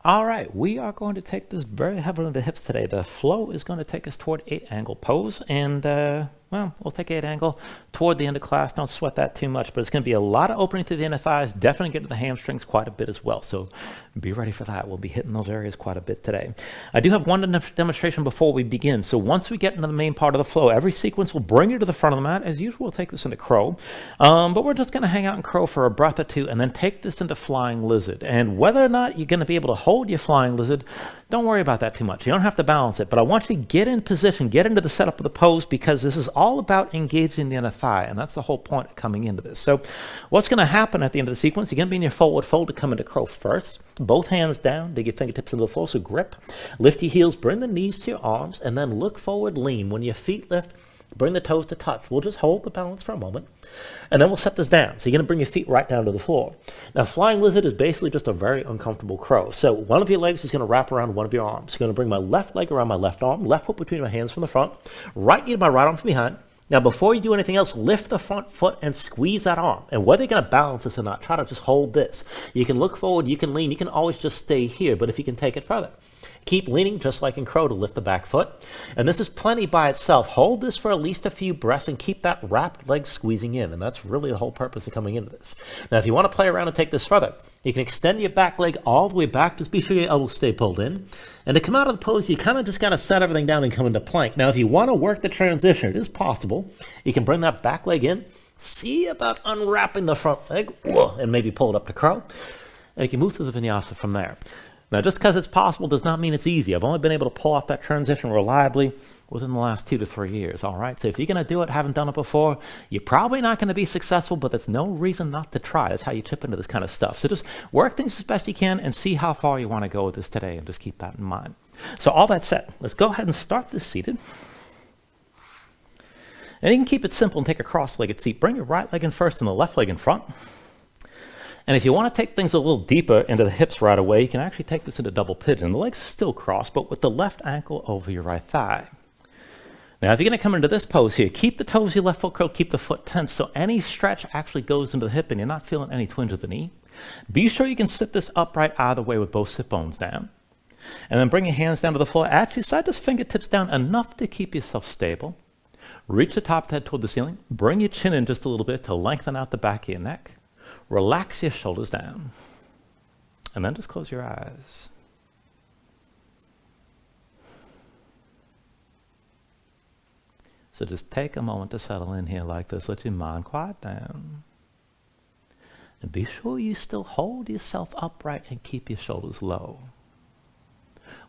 All right, we are going to take this very heavily on the hips today. The flow is going to take us toward 8-angle pose, and we'll take 8-angle toward the end of class. Don't sweat that too much, but it's going to be a lot of opening through the inner thighs, definitely get to the hamstrings quite a bit as well, so be ready for that. We'll be hitting those areas quite a bit today. I do have one demonstration before we begin. So once we get into the main part of the flow, every sequence will bring you to the front of the mat. As usual, we'll take this into crow, but we're just going to hang out in crow for a breath or two, and then take this into flying lizard. And whether or not you're going to be able to hold your flying lizard, don't worry about that too much. You don't have to balance it, but I want you to get in position, get into the setup of the pose, because this is all about engaging the inner thigh, and that's the whole point of coming into this. So what's going to happen at the end of the sequence, you're going to be in your forward fold to come into crow first. Both hands down, dig your fingertips into the floor, so grip. Lift your heels, bring the knees to your arms, and then look forward, lean. When your feet lift, bring the toes to touch. We'll just hold the balance for a moment, and then we'll set this down. So you're going to bring your feet right down to the floor. Now, flying lizard is basically just a very uncomfortable crow. So one of your legs is going to wrap around one of your arms. You're going to bring my left leg around my left arm, left foot between my hands from the front, right knee to my right arm from behind. Now, before you do anything else, lift the front foot and squeeze that arm. And whether you're going to balance this or not, try to just hold this. You can look forward, you can lean, you can always just stay here, but if you can take it further. Keep leaning just like in crow to lift the back foot. And this is plenty by itself. Hold this for at least a few breaths and keep that wrapped leg squeezing in. And that's really the whole purpose of coming into this. Now, if you want to play around and take this further, you can extend your back leg all the way back. Just be sure your elbows stay pulled in. And to come out of the pose, you kind of just got to set everything down and come into plank. Now, if you want to work the transition, it is possible. You can bring that back leg in. See about unwrapping the front leg and maybe pull it up to crow. And you can move through the vinyasa from there. Now, just because it's possible does not mean it's easy. I've only been able to pull off that transition reliably within the last 2 to 3 years, all right? So if you're going to do it, haven't done it before, you're probably not going to be successful, but that's no reason not to try. That's how you chip into this kind of stuff. So just work things as best you can and see how far you want to go with this today, and just keep that in mind. So all that said, let's go ahead and start this seated. And you can keep it simple and take a cross-legged seat. Bring your right leg in first and the left leg in front. And if you want to take things a little deeper into the hips right away, you can actually take this into double pigeon. The legs are still crossed, but with the left ankle over your right thigh. Now, if you're going to come into this pose here, keep the toes of your left foot curled, keep the foot tense, so any stretch actually goes into the hip and you're not feeling any twinge of the knee. Be sure you can sit this upright either way with both sit bones down. And then bring your hands down to the floor. At your side, just fingertips down enough to keep yourself stable. Reach the top of the head toward the ceiling. Bring your chin in just a little bit to lengthen out the back of your neck. Relax your shoulders down, and then just close your eyes. So just take a moment to settle in here like this. Let your mind quiet down. And be sure you still hold yourself upright and keep your shoulders low.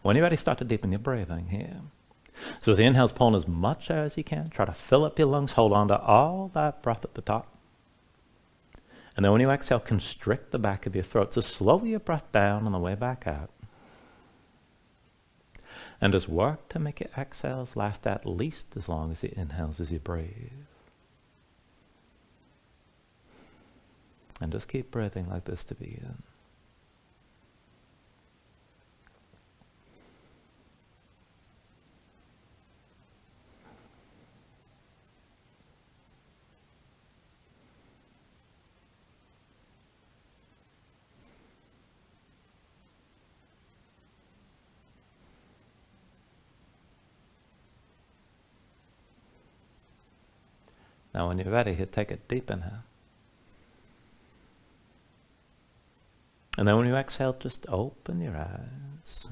When you're ready, start to deepen your breathing here. So with the inhales, pulling as much air as you can. Try to fill up your lungs. Hold on to all that breath at the top. And then when you exhale, constrict the back of your throat. So slow your breath down on the way back out. And just work to make your exhales last at least as long as your inhales as you breathe. And just keep breathing like this to begin. Now when you're ready, take a deep inhale. And then when you exhale, just open your eyes.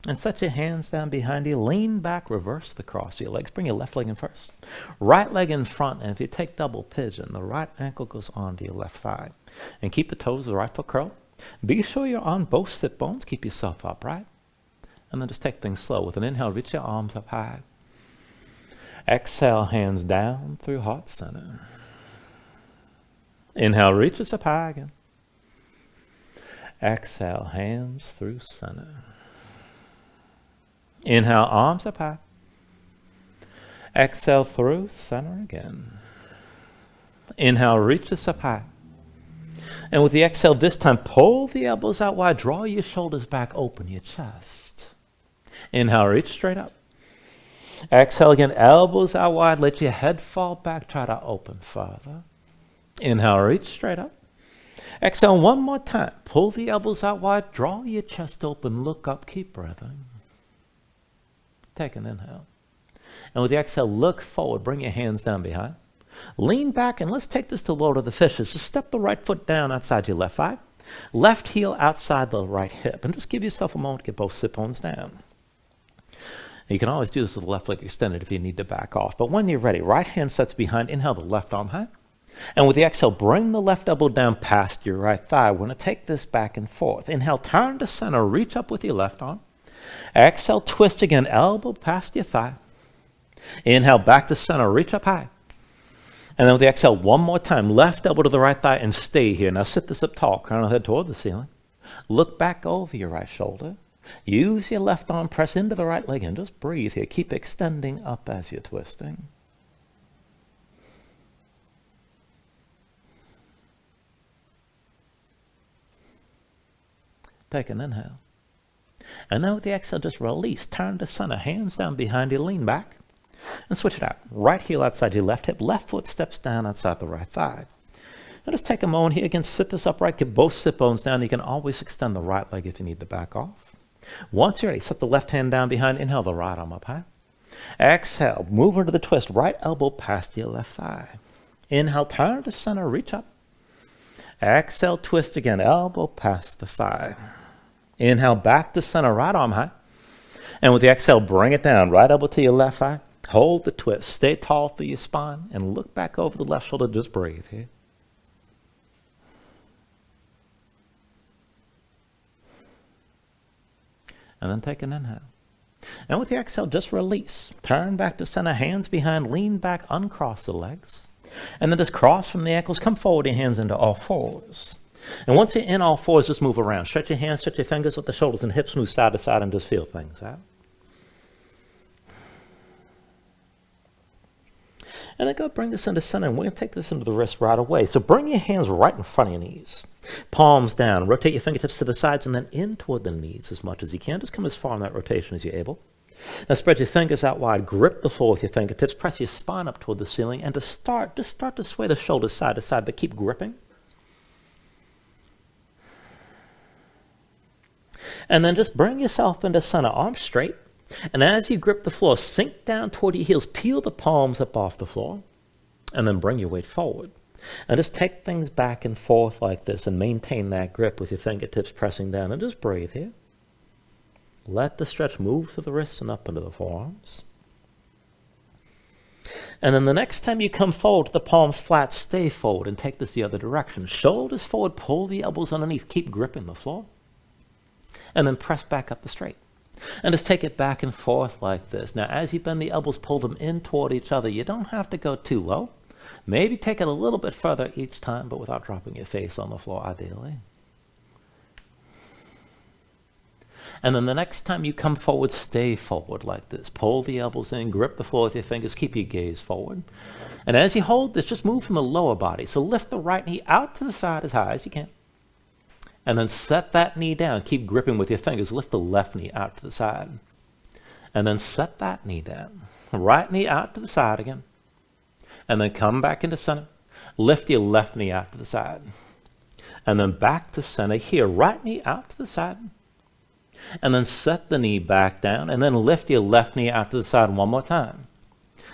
And set your hands down behind you. Lean back, reverse the cross of your legs. Bring your left leg in first. Right leg in front, and if you take double pigeon, the right ankle goes onto your left thigh. And keep the toes of the right foot curled. Be sure you're on both sit bones. Keep yourself upright. And then just take things slow. With an inhale, reach your arms up high. Exhale, hands down through heart center. Inhale, reach us up high again. Exhale, hands through center. Inhale, arms up high. Exhale, through center again. Inhale, reach us up high. And with the exhale this time, pull the elbows out wide. Draw your shoulders back, open your chest. Inhale, reach straight up. Exhale again, elbows out wide. Let your head fall back. Try to open further. Inhale, reach straight up. Exhale one more time. Pull the elbows out wide. Draw your chest open. Look up. Keep breathing. Take an inhale. And with the exhale, look forward. Bring your hands down behind. Lean back, and let's take this to Lord of the Fishes. Just step the right foot down outside your left thigh. Left heel outside the right hip. And just give yourself a moment to get both sit bones down. You can always do this with the left leg extended if you need to back off. But when you're ready, right hand sets behind. Inhale the left arm high. And with the exhale, bring the left elbow down past your right thigh. We're going to take this back and forth. Inhale, turn to center. Reach up with your left arm. Exhale, twist again. Elbow past your thigh. Inhale, back to center. Reach up high. And then with the exhale, one more time. Left elbow to the right thigh and stay here. Now sit this up tall. Crown of the head toward the ceiling. Look back over your right shoulder. Use your left arm. Press into the right leg and just breathe here. Keep extending up as you're twisting. Take an inhale. And then with the exhale, just release. Turn to center. Hands down behind you. Lean back. And switch it out. Right heel outside your left hip. Left foot steps down outside the right thigh. Now just take a moment here. Again, sit this upright. Get both sit bones down. You can always extend the right leg if you need to back off. Once you're ready, set the left hand down behind. Inhale the right arm up high. Exhale. Move into the twist. Right elbow past your left thigh. Inhale. Turn to center. Reach up. Exhale. Twist again. Elbow past the thigh. Inhale, back to center, right arm high. And with the exhale, bring it down. Right elbow to your left thigh. Hold the twist. Stay tall through your spine. And look back over the left shoulder. Just breathe here. And then take an inhale. And with the exhale, just release. Turn back to center. Hands behind. Lean back. Uncross the legs. And then just cross from the ankles. Come forward, your hands into all fours. And once you're in all fours, just move around. Stretch your hands, stretch your fingers with the shoulders and hips, move side to side and just feel things out. And then go bring this into center. And we're going to take this into the wrist right away. So bring your hands right in front of your knees. Palms down. Rotate your fingertips to the sides and then in toward the knees as much as you can. Just come as far in that rotation as you're able. Now spread your fingers out wide. Grip the floor with your fingertips. Press your spine up toward the ceiling. And just start to sway the shoulders side to side, but keep gripping. And then just bring yourself into center, arms straight. And as you grip the floor, sink down toward your heels. Peel the palms up off the floor. And then bring your weight forward. And just take things back and forth like this and maintain that grip with your fingertips pressing down. And just breathe here. Let the stretch move through the wrists and up into the forearms. And then the next time you come forward, the palms flat, stay forward and take this the other direction. Shoulders forward, pull the elbows underneath. Keep gripping the floor. And then press back up the straight. And just take it back and forth like this. Now, as you bend the elbows, pull them in toward each other. You don't have to go too low. Maybe take it a little bit further each time, but without dropping your face on the floor, ideally. And then the next time you come forward, stay forward like this. Pull the elbows in, grip the floor with your fingers, keep your gaze forward. And as you hold this, just move from the lower body. So lift the right knee out to the side as high as you can. And then set that knee down. Keep gripping with your fingers. Lift the left knee out to the side. And then set that knee down. Right knee out to the side again. And then come back into center. Lift your left knee out to the side. And then back to center here. Right knee out to the side. And then set the knee back down. And then lift your left knee out to the side one more time.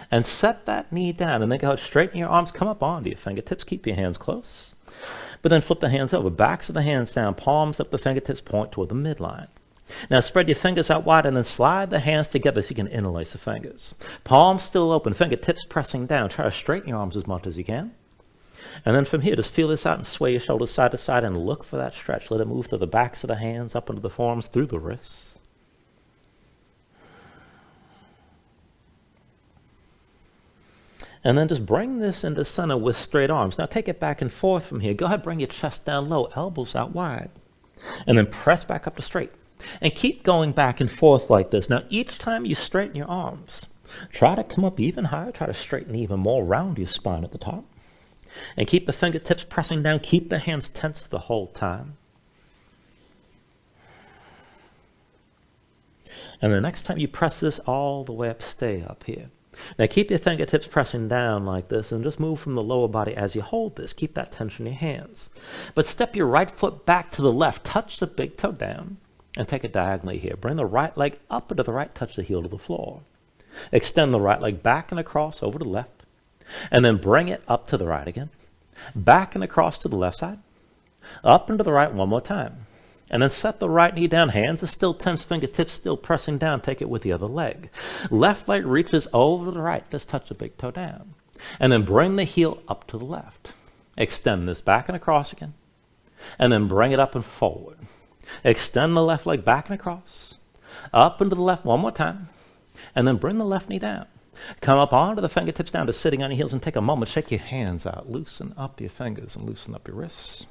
And set that knee down. And then go ahead, straighten your arms. Come up onto your fingertips. Keep your hands close. But then flip the hands over, backs of the hands down, palms up the fingertips, point toward the midline. Now spread your fingers out wide and then slide the hands together so you can interlace the fingers. Palms still open, fingertips pressing down. Try to straighten your arms as much as you can. And then from here, just feel this out and sway your shoulders side to side and look for that stretch. Let it move through the backs of the hands, up into the forearms, through the wrists. And then just bring this into center with straight arms. Now take it back and forth from here. Go ahead, bring your chest down low, elbows out wide. And then press back up to straight. And keep going back and forth like this. Now each time you straighten your arms, try to come up even higher. Try to straighten even more around your spine at the top. And keep the fingertips pressing down. Keep the hands tense the whole time. And the next time you press this all the way up, stay up here. Now keep your fingertips pressing down like this and just move from the lower body as you hold this. Keep that tension in your hands. But step your right foot back to the left. Touch the big toe down and take it diagonally here. Bring the right leg up and to the right. Touch the heel to the floor. Extend the right leg back and across over to the left. And then bring it up to the right again. Back and across to the left side. Up and to the right one more time. And then set the right knee down. Hands are still tense, fingertips still pressing down. Take it with the other leg. Left leg reaches over to the right. Just touch the big toe down. And then bring the heel up to the left. Extend this back and across again. And then bring it up and forward. Extend the left leg back and across. Up and to the left one more time. And then bring the left knee down. Come up onto the fingertips down to sitting on your heels and take a moment. Shake your hands out. Loosen up your fingers and loosen up your wrists.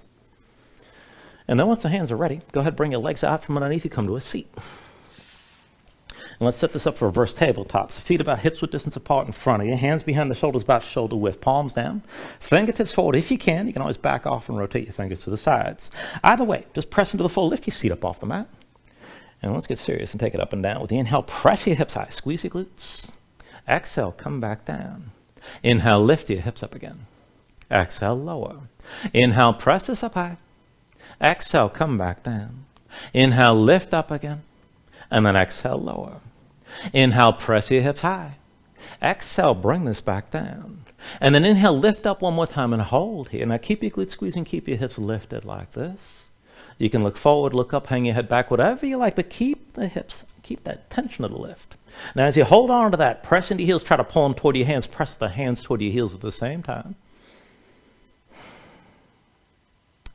And then once the hands are ready, go ahead and bring your legs out from underneath you, come to a seat. And let's set this up for reverse tabletops. Feet about hips width distance apart in front of you. Hands behind the shoulders about shoulder width. Palms down. Fingertips forward if you can. You can always back off and rotate your fingers to the sides. Either way, just press into the floor. Lift your seat up off the mat. And let's get serious and take it up and down. With the inhale, press your hips high. Squeeze your glutes. Exhale, come back down. Inhale, lift your hips up again. Exhale, lower. Inhale, press this up high. Exhale, come back down. Inhale, lift up again. And then exhale, lower. Inhale, press your hips high. Exhale, bring this back down. And then inhale, lift up one more time and hold here. Now keep your glutes squeezing, keep your hips lifted like this. You can look forward, look up, hang your head back, whatever you like, but keep the hips, keep that tension of the lift. Now as you hold on to that, press into your heels, try to pull them toward your hands, press the hands toward your heels at the same time.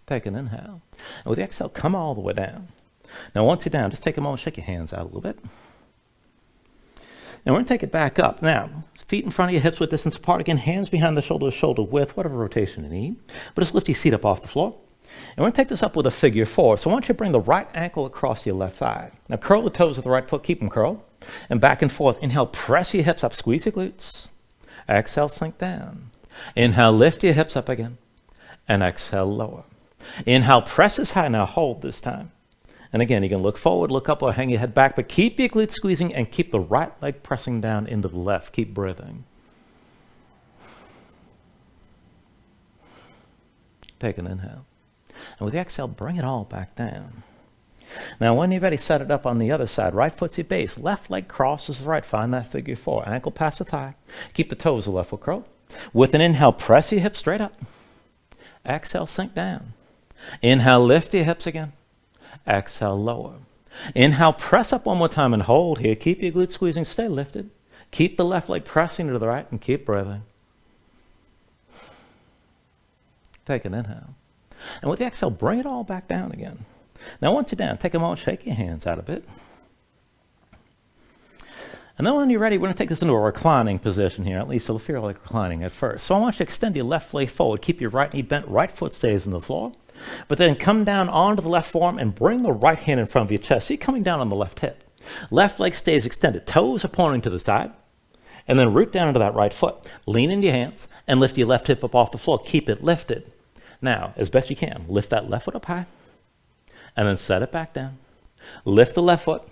Take an inhale. And with the exhale, come all the way down. Now once you're down, just take a moment, shake your hands out a little bit. And we're going to take it back up. Now, feet in front of your hips width distance apart. Again, hands behind the shoulders, shoulder width, whatever rotation you need. But just lift your seat up off the floor. And we're going to take this up with a figure four. So I want you to bring the right ankle across your left thigh. Now curl the toes of the right foot, keep them curled. And back and forth. Inhale, press your hips up, squeeze your glutes. Exhale, sink down. Inhale, lift your hips up again. And exhale, lower. Inhale, press this high. Now hold this time. And again, you can look forward, look up, or hang your head back, but keep your glutes squeezing and keep the right leg pressing down into the left. Keep breathing. Take an inhale. And with the exhale, bring it all back down. Now, when you're ready, set it up on the other side. Right foot's your base. Left leg crosses the right. Find that figure four. Ankle past the thigh. Keep the toes of the left foot curled. With an inhale, press your hips straight up. Exhale, sink down. Inhale, lift your hips again. Exhale, lower. Inhale, press up one more time and hold here. Keep your glutes squeezing. Stay lifted. Keep the left leg pressing to the right and keep breathing. Take an inhale. And with the exhale, bring it all back down again. Now, once you're down, take a moment, shake your hands out a bit. And then when you're ready, we're going to take this into a reclining position here. At least it'll feel like reclining at first. So I want you to extend your left leg forward. Keep your right knee bent. Right foot stays on the floor. But then come down onto the left forearm and bring the right hand in front of your chest. So you're coming down on the left hip. Left leg stays extended. Toes are pointing to the side. And then root down into that right foot. Lean into your hands and lift your left hip up off the floor. Keep it lifted. Now, as best you can, lift that left foot up high. And then set it back down. Lift the left foot.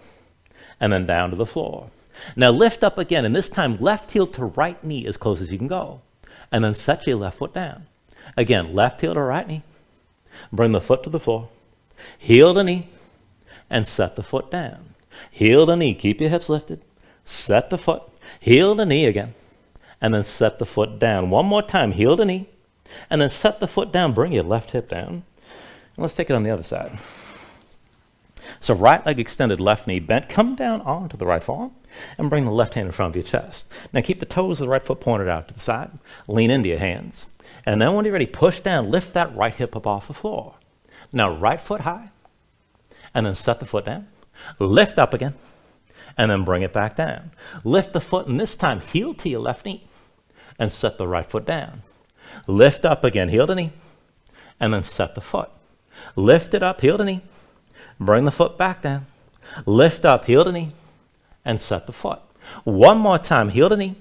And then down to the floor. Now lift up again, and this time left heel to right knee as close as you can go. And then set your left foot down. Again, left heel to right knee. Bring the foot to the floor. Heel to knee. And set the foot down. Heel to knee. Keep your hips lifted. Set the foot. Heel to knee again. And then set the foot down. One more time. Heel to knee. And then set the foot down. Bring your left hip down. And let's take it on the other side. So right leg extended, left knee bent. Come down onto the right forearm and bring the left hand in front of your chest. Now keep the toes of the right foot pointed out to the side. Lean into your hands. And then when you're ready, push down. Lift that right hip up off the floor. Now right foot high. And then set the foot down. Lift up again. And then bring it back down. Lift the foot, and this time heel to your left knee. And set the right foot down. Lift up again, heel to knee. And then set the foot. Lift it up, heel to knee. Bring the foot back down. Lift up, heel to knee, and set the foot. One more time, heel to knee.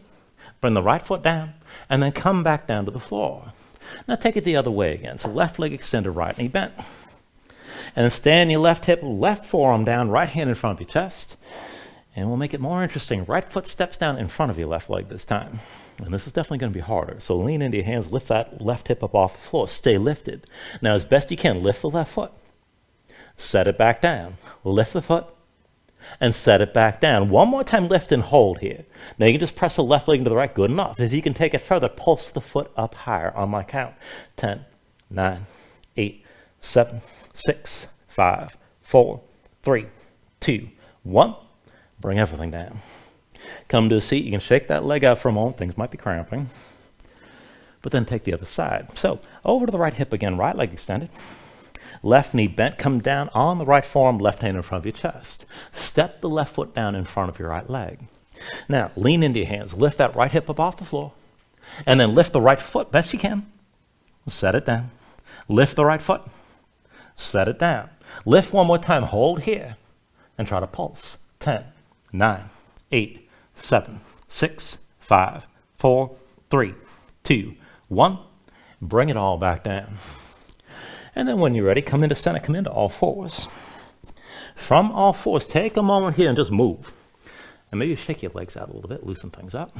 Bring the right foot down, and then come back down to the floor. Now take it the other way again. So left leg extended, right knee bent. And then stand your left hip, left forearm down, right hand in front of your chest. And we'll make it more interesting. Right foot steps down in front of your left leg this time. And this is definitely going to be harder. So lean into your hands, lift that left hip up off the floor. Stay lifted. Now, as best you can, lift the left foot. Set it back down. Lift the foot and set it back down. One more time, lift and hold here. Now, you can just press the left leg into the right. Good enough. If you can take it further, pulse the foot up higher on my count. 10, 9, 8, 7, 6, 5, 4, 3, 2, 1. Bring everything down. Come to a seat. You can shake that leg out for a moment. Things might be cramping. But then take the other side. So over to the right hip again. Right leg extended. Left knee bent. Come down on the right forearm. Left hand in front of your chest. Step the left foot down in front of your right leg. Now lean into your hands. Lift that right hip up off the floor. And then lift the right foot best you can. Set it down. Lift the right foot. Set it down. Lift one more time. Hold here. And try to pulse. 10. 9, 8, 7, 6, 5, 4, 3, 2, 1. Bring it all back down. And then when you're ready, come into center, come into all fours. From all fours, take a moment here and just move. And maybe shake your legs out a little bit, loosen things up.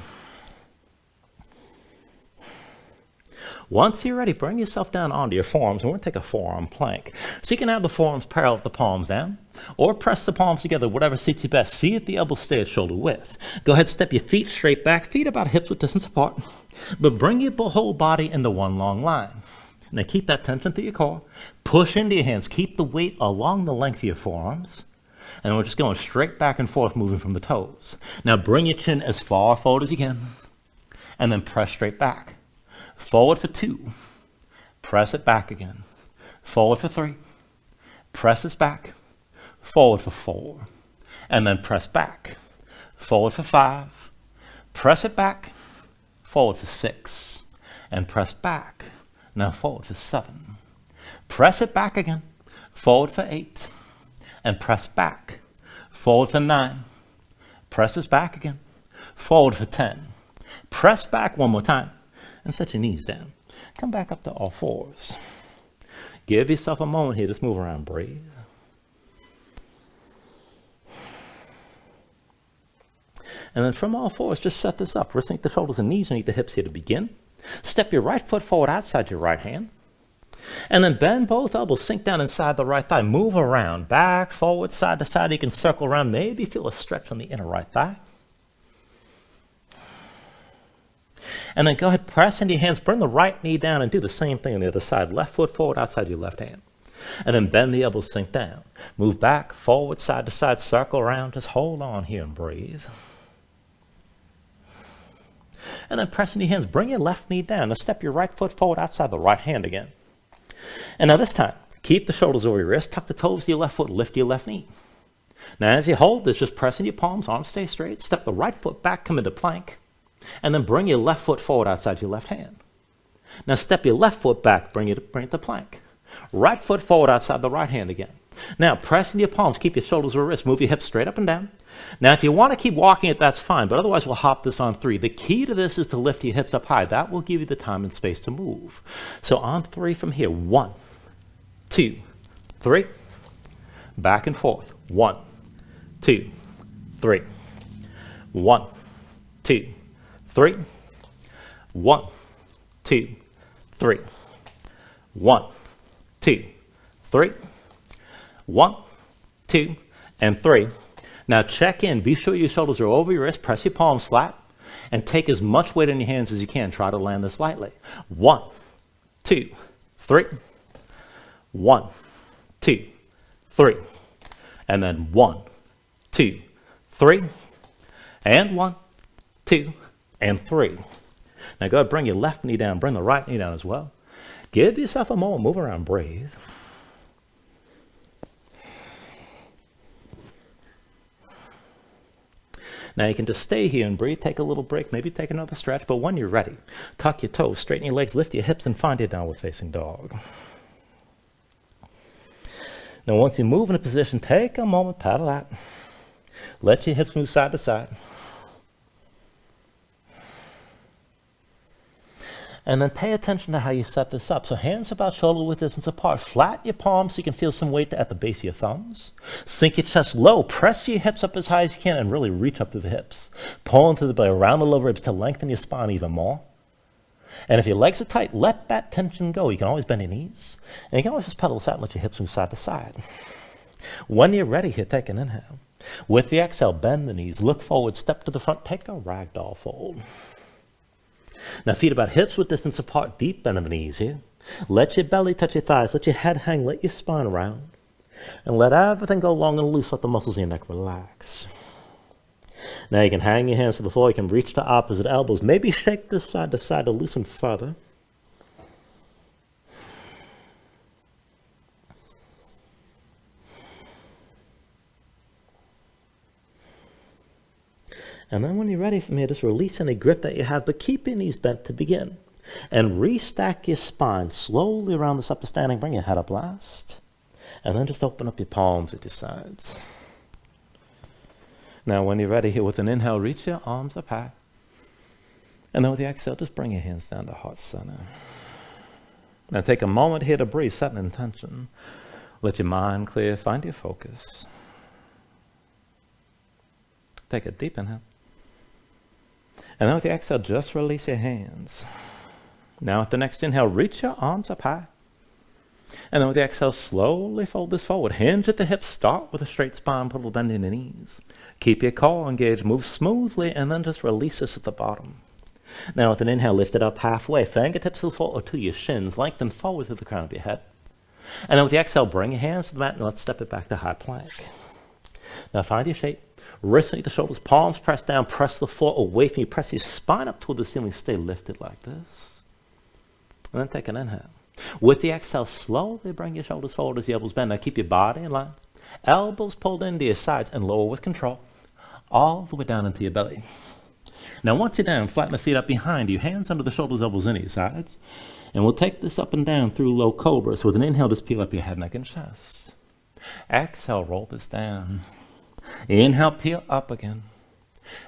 Once you're ready, bring yourself down onto your forearms, and we're going to take a forearm plank. So you can have the forearms parallel with the palms down, or press the palms together, whatever suits you best. See if the elbows stay at shoulder width. Go ahead, step your feet straight back, feet about hips width distance apart, but bring your whole body into one long line. Now keep that tension through your core. Push into your hands. Keep the weight along the length of your forearms. And we're just going straight back and forth, moving from the toes. Now bring your chin as far forward as you can, and then press straight back. Forward for 2, press it back again. Forward for 3, press it back. Forward for 4, and then press back. Forward for 5, press it back. Forward for 6, and press back. Now forward for 7, press it back again. Forward for 8, and press back. Forward for 9, press this back again. Forward for 10, press back one more time. And set your knees down. Come back up to all fours. Give yourself a moment here. Just move around. Breathe. And then from all fours, just set this up. Sink the shoulders and knees underneath the hips here to begin. Step your right foot forward outside your right hand. And then bend both elbows. Sink down inside the right thigh. Move around. Back, forward, side to side. You can circle around. Maybe feel a stretch on the inner right thigh. And then go ahead, press into your hands, bring the right knee down and do the same thing on the other side. Left foot forward outside your left hand. And then bend the elbows, sink down. Move back, forward, side to side, circle around. Just hold on here and breathe. And then press into your hands, bring your left knee down. Now step your right foot forward outside the right hand again. And now this time, keep the shoulders over your wrist, tuck the toes to your left foot, lift your left knee. Now as you hold this, just press into your palms, arms stay straight. Step the right foot back, come into plank. And then bring your left foot forward outside your left hand. Now step your left foot back, bring it to plank. Right foot forward outside the right hand again. Now press into your palms, keep your shoulders over wrists, move your hips straight up and down. Now if you want to keep walking it, that's fine, but otherwise we'll hop this on 3. The key to this is to lift your hips up high. That will give you the time and space to move. So on 3 from here, 1, 2, 3. Back and forth. 1, 2, 3. 1, 2, 3. 1, 2, 3. 1, 2, 3. 1, 2, and 3. Now check in. Be sure your shoulders are over your wrist. Press your palms flat. And take as much weight in your hands as you can. Try to land this lightly. 1, 2, 3. 1, 2, 3. And then 1, 2, 3. And 1, 2, and 3. Now go ahead, bring your left knee down, bring the right knee down as well. Give yourself a moment, move around, breathe. Now you can just stay here and breathe, take a little break, maybe take another stretch, but when you're ready, tuck your toes, straighten your legs, lift your hips, and find your downward facing dog. Now once you move in a position, take a moment, paddle out. Let your hips move side to side. And then pay attention to how you set this up. So hands about shoulder width distance apart. Flatten your palms so you can feel some weight at the base of your thumbs. Sink your chest low. Press your hips up as high as you can and really reach up through the hips. Pull into the belly around the lower ribs to lengthen your spine even more. And if your legs are tight, let that tension go. You can always bend your knees. And you can always just pedal this out and let your hips move side to side. When you're ready here, take an inhale. With the exhale, bend the knees. Look forward, step to the front, take a ragdoll fold. Now feet about hips width distance apart, deep bend in the knees here. Let your belly touch your thighs, let your head hang, let your spine round. And let everything go long and loose, let the muscles in your neck relax. Now you can hang your hands to the floor, you can reach to opposite elbows, maybe shake this side to side to loosen further. And then when you're ready from here, just release any grip that you have, but keep your knees bent to begin. And restack your spine slowly around this upper standing. Bring your head up last. And then just open up your palms at your sides. Now when you're ready here, with an inhale, reach your arms up high. And then with the exhale, just bring your hands down to heart center. Now take a moment here to breathe, set an intention. Let your mind clear, find your focus. Take a deep inhale. And then with the exhale, just release your hands. Now with the next inhale, reach your arms up high. And then with the exhale, slowly fold this forward. Hinge at the hips, start with a straight spine, put a little bend in the knees. Keep your core engaged, move smoothly, and then just release this at the bottom. Now with an inhale, lift it up halfway. Fingertips to the floor or to your shins. Lengthen forward through the crown of your head. And then with the exhale, bring your hands to the mat and let's step it back to high plank. Now find your shape. Wrists underneath the shoulders, palms pressed down, press the floor away from you. Press your spine up toward the ceiling, stay lifted like this. And then take an inhale. With the exhale, slowly bring your shoulders forward as the elbows bend. Now keep your body in line. Elbows pulled into your sides and lower with control. All the way down into your belly. Now once you're down, flatten the feet up behind you. Hands under the shoulders, elbows into your sides. And we'll take this up and down through low cobra. So with an inhale, just peel up your head, neck, and chest. Exhale, roll this down. Inhale, peel up again.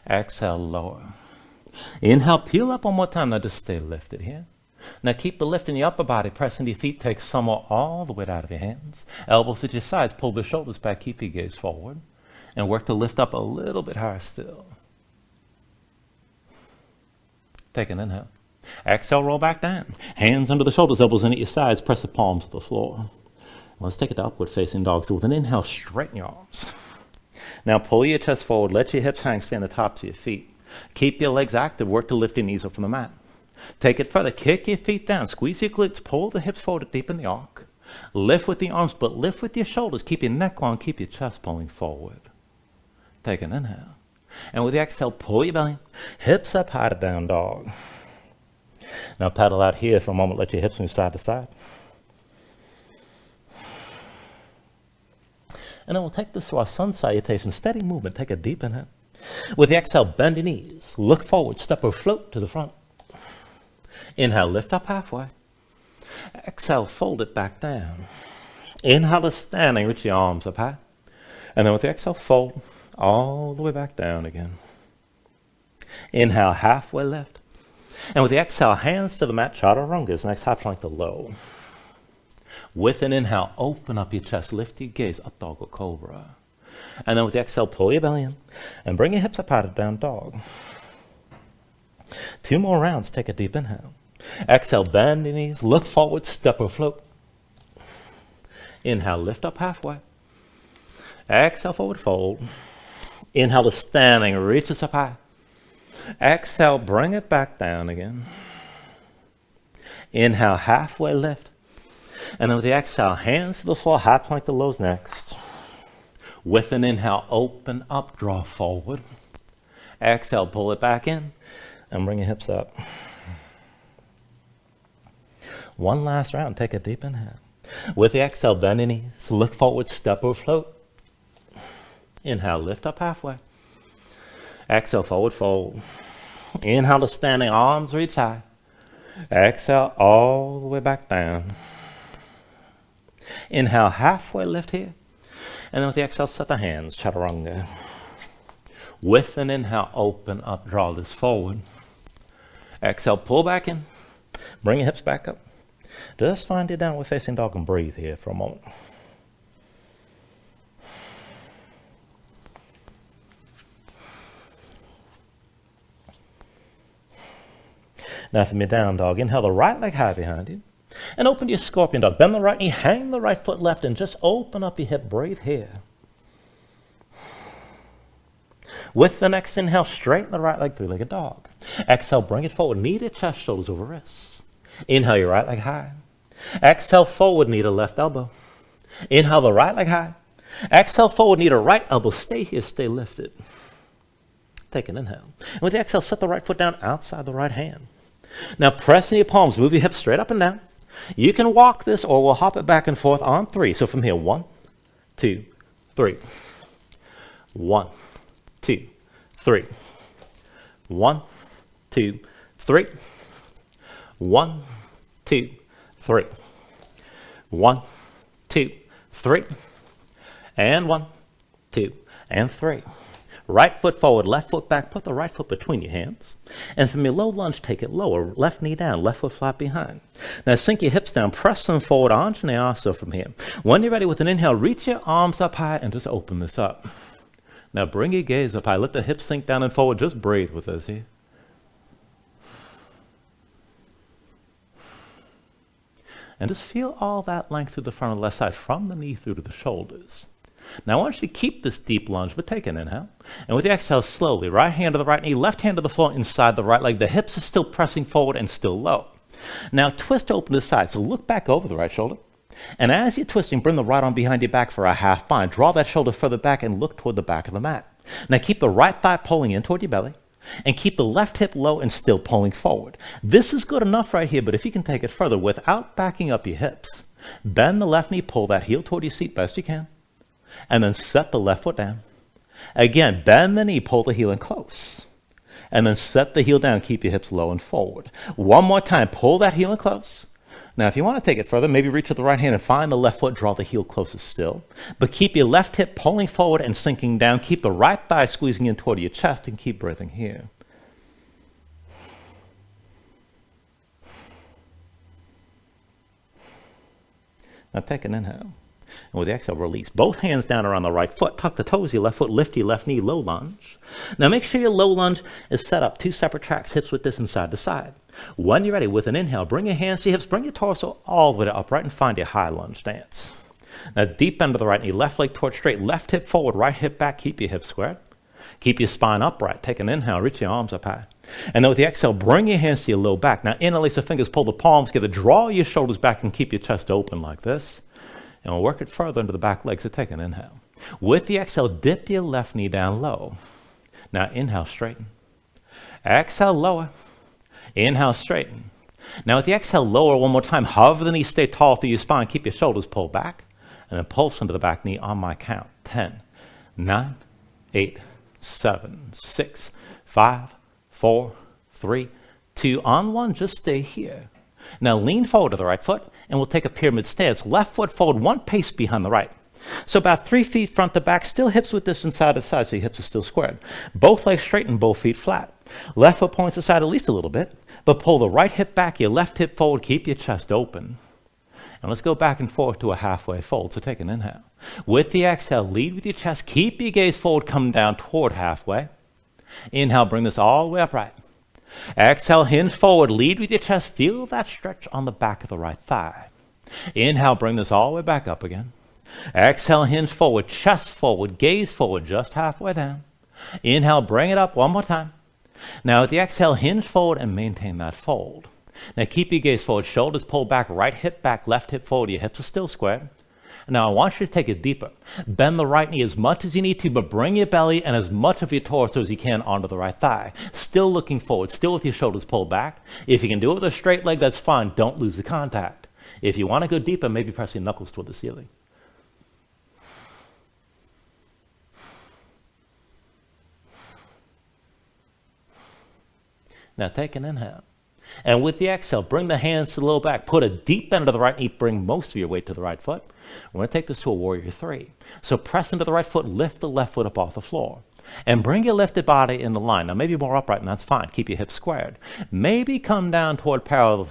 Exhale, lower. Inhale, peel up one more time. Now just stay lifted here. Now keep the lift in your upper body. Press into your feet. Take some more all the way out of your hands. Elbows at your sides. Pull the shoulders back. Keep your gaze forward. And work to lift up a little bit higher still. Take an inhale. Exhale, roll back down. Hands under the shoulders, elbows in at your sides. Press the palms to the floor. Let's take it to upward facing dog. So with an inhale, straighten your arms. Now pull your chest forward, let your hips hang, stay on the tops of your feet. Keep your legs active, work to lift your knees up from the mat. Take it further, kick your feet down, squeeze your glutes, pull the hips forward, deepen the arc. Lift with the arms, but lift with your shoulders. Keep your neck long, keep your chest pulling forward. Take an inhale. And with the exhale, pull your belly, hips up high to down dog. Now pedal out here for a moment, let your hips move side to side. And then we'll take this to our sun salutation, steady movement. Take a deep inhale. With the exhale, bend your knees. Look forward, step or float to the front. Inhale, lift up halfway. Exhale, fold it back down. Inhale to standing, reach your arms up high. And then with the exhale, fold all the way back down again. Inhale, halfway lift. And with the exhale, hands to the mat, chaturangas. Next, half plank to low. With an inhale, open up your chest, lift your gaze, up dog or cobra. And then with the exhale, pull your belly in and bring your hips up high to down dog. 2 more rounds, take a deep inhale. Exhale, bend your knees, look forward, step or float. Inhale, lift up halfway. Exhale, forward fold. Inhale to standing, reach us up high. Exhale, bring it back down again. Inhale, halfway lift. And then with the exhale, hands to the floor, high plank to lows next. With an inhale, open up, draw forward. Exhale, pull it back in, and bring your hips up. One last round, take a deep inhale. With the exhale, bend your knees, look forward, step or float. Inhale, lift up halfway. Exhale, forward fold. Inhale to standing, arms reach high. Exhale, all the way back down. Inhale, halfway lift here. And then with the exhale, set the hands, chaturanga. With an inhale, open up, draw this forward. Exhale, pull back in. Bring your hips back up. Just find your downward facing dog and breathe here for a moment. Now from your down dog, inhale the right leg high behind you. And open your scorpion dog. Bend the right knee, hang the right foot left, and just open up your hip. Breathe here. With the next inhale, straighten the right leg, three-legged dog. Exhale, bring it forward. Knee to chest, shoulders over wrists. Inhale your right leg high. Exhale, forward, knee to left elbow. Inhale the right leg high. Exhale, forward, knee to right elbow. Stay here, stay lifted. Take an inhale. And with the exhale, set the right foot down outside the right hand. Now press in your palms, move your hips straight up and down. You can walk this or we'll hop it back and forth on 3. So from here, 1, 2, 3. 1, 2, 3. 1, 2, 3. 1, 2, 3. 1, 2, 3. And 1, 2, and 3. Right foot forward, left foot back. Put the right foot between your hands. And from your low lunge, take it lower. Left knee down, left foot flat behind. Now sink your hips down, press them forward, Anjaneyasana from here. When you're ready with an inhale, reach your arms up high and just open this up. Now bring your gaze up high. Let the hips sink down and forward. Just breathe with us here. And just feel all that length through the front of the left side, from the knee through to the shoulders. Now I want you to keep this deep lunge, but take an inhale. And with the exhale, slowly, right hand to the right knee, left hand to the floor inside the right leg. The hips are still pressing forward and still low. Now twist open to the side. So look back over the right shoulder. And as you're twisting, bring the right arm behind your back for a half bind. Draw that shoulder further back and look toward the back of the mat. Now keep the right thigh pulling in toward your belly. And keep the left hip low and still pulling forward. This is good enough right here, but if you can take it further without backing up your hips, bend the left knee, pull that heel toward your seat best you can. And then set the left foot down. Again, bend the knee, pull the heel in close. And then set the heel down, keep your hips low and forward. One more time, pull that heel in close. Now, if you want to take it further, maybe reach with the right hand and find the left foot, draw the heel closest still. But keep your left hip pulling forward and sinking down. Keep the right thigh squeezing in toward your chest and keep breathing here. Now take an inhale. And with the exhale, release. Both hands down around the right foot. Tuck the toes of your left foot. Lift your left knee. Low lunge. Now make sure your low lunge is set up 2 separate tracks, hips width distance side to side. When you're ready, with an inhale, bring your hands to your hips. Bring your torso all the way to upright and find your high lunge stance. Now deep bend of the right knee. Left leg towards straight. Left hip forward. Right hip back. Keep your hips squared. Keep your spine upright. Take an inhale. Reach your arms up high. And then with the exhale, bring your hands to your low back. Now interlace the fingers. Pull the palms together. Draw your shoulders back and keep your chest open like this. And we'll work it further into the back leg, so take an inhale. With the exhale, dip your left knee down low. Now inhale, straighten. Exhale, lower. Inhale, straighten. Now with the exhale, lower one more time. Hover the knee, stay tall through your spine. Keep your shoulders pulled back. And then pulse into the back knee on my count. 10, 9, 8, 7, 6, 5, 4, 3, 2. On 1, just stay here. Now lean forward to the right foot, and we'll take a pyramid stance. Left foot forward, 1 pace behind the right. So about 3 feet front to back, still hips width distance side to side, so your hips are still squared. Both legs straight and both feet flat. Left foot points to side at least a little bit, but pull the right hip back, your left hip forward, keep your chest open. And let's go back and forth to a halfway fold, so take an inhale. With the exhale, lead with your chest, keep your gaze forward, come down toward halfway. Inhale, bring this all the way upright. Exhale, hinge forward, lead with your chest, feel that stretch on the back of the right thigh. Inhale, bring this all the way back up again. Exhale, hinge forward, chest forward, gaze forward, just halfway down. Inhale, bring it up one more time. Now with the exhale, hinge forward and maintain that fold. Now keep your gaze forward, shoulders pulled back, right hip back, left hip forward, your hips are still squared. Now I want you to take it deeper. Bend the right knee as much as you need to, but bring your belly and as much of your torso as you can onto the right thigh. Still looking forward, still with your shoulders pulled back. If you can do it with a straight leg, that's fine. Don't lose the contact. If you want to go deeper, maybe press your knuckles toward the ceiling. Now take an inhale. And with the exhale, bring the hands to the low back. Put a deep bend to the right knee. Bring most of your weight to the right foot. We're going to take this to a warrior 3. So press into the right foot. Lift the left foot up off the floor. And bring your lifted body into line. Now, maybe more upright, and that's fine. Keep your hips squared. Maybe come down toward parallel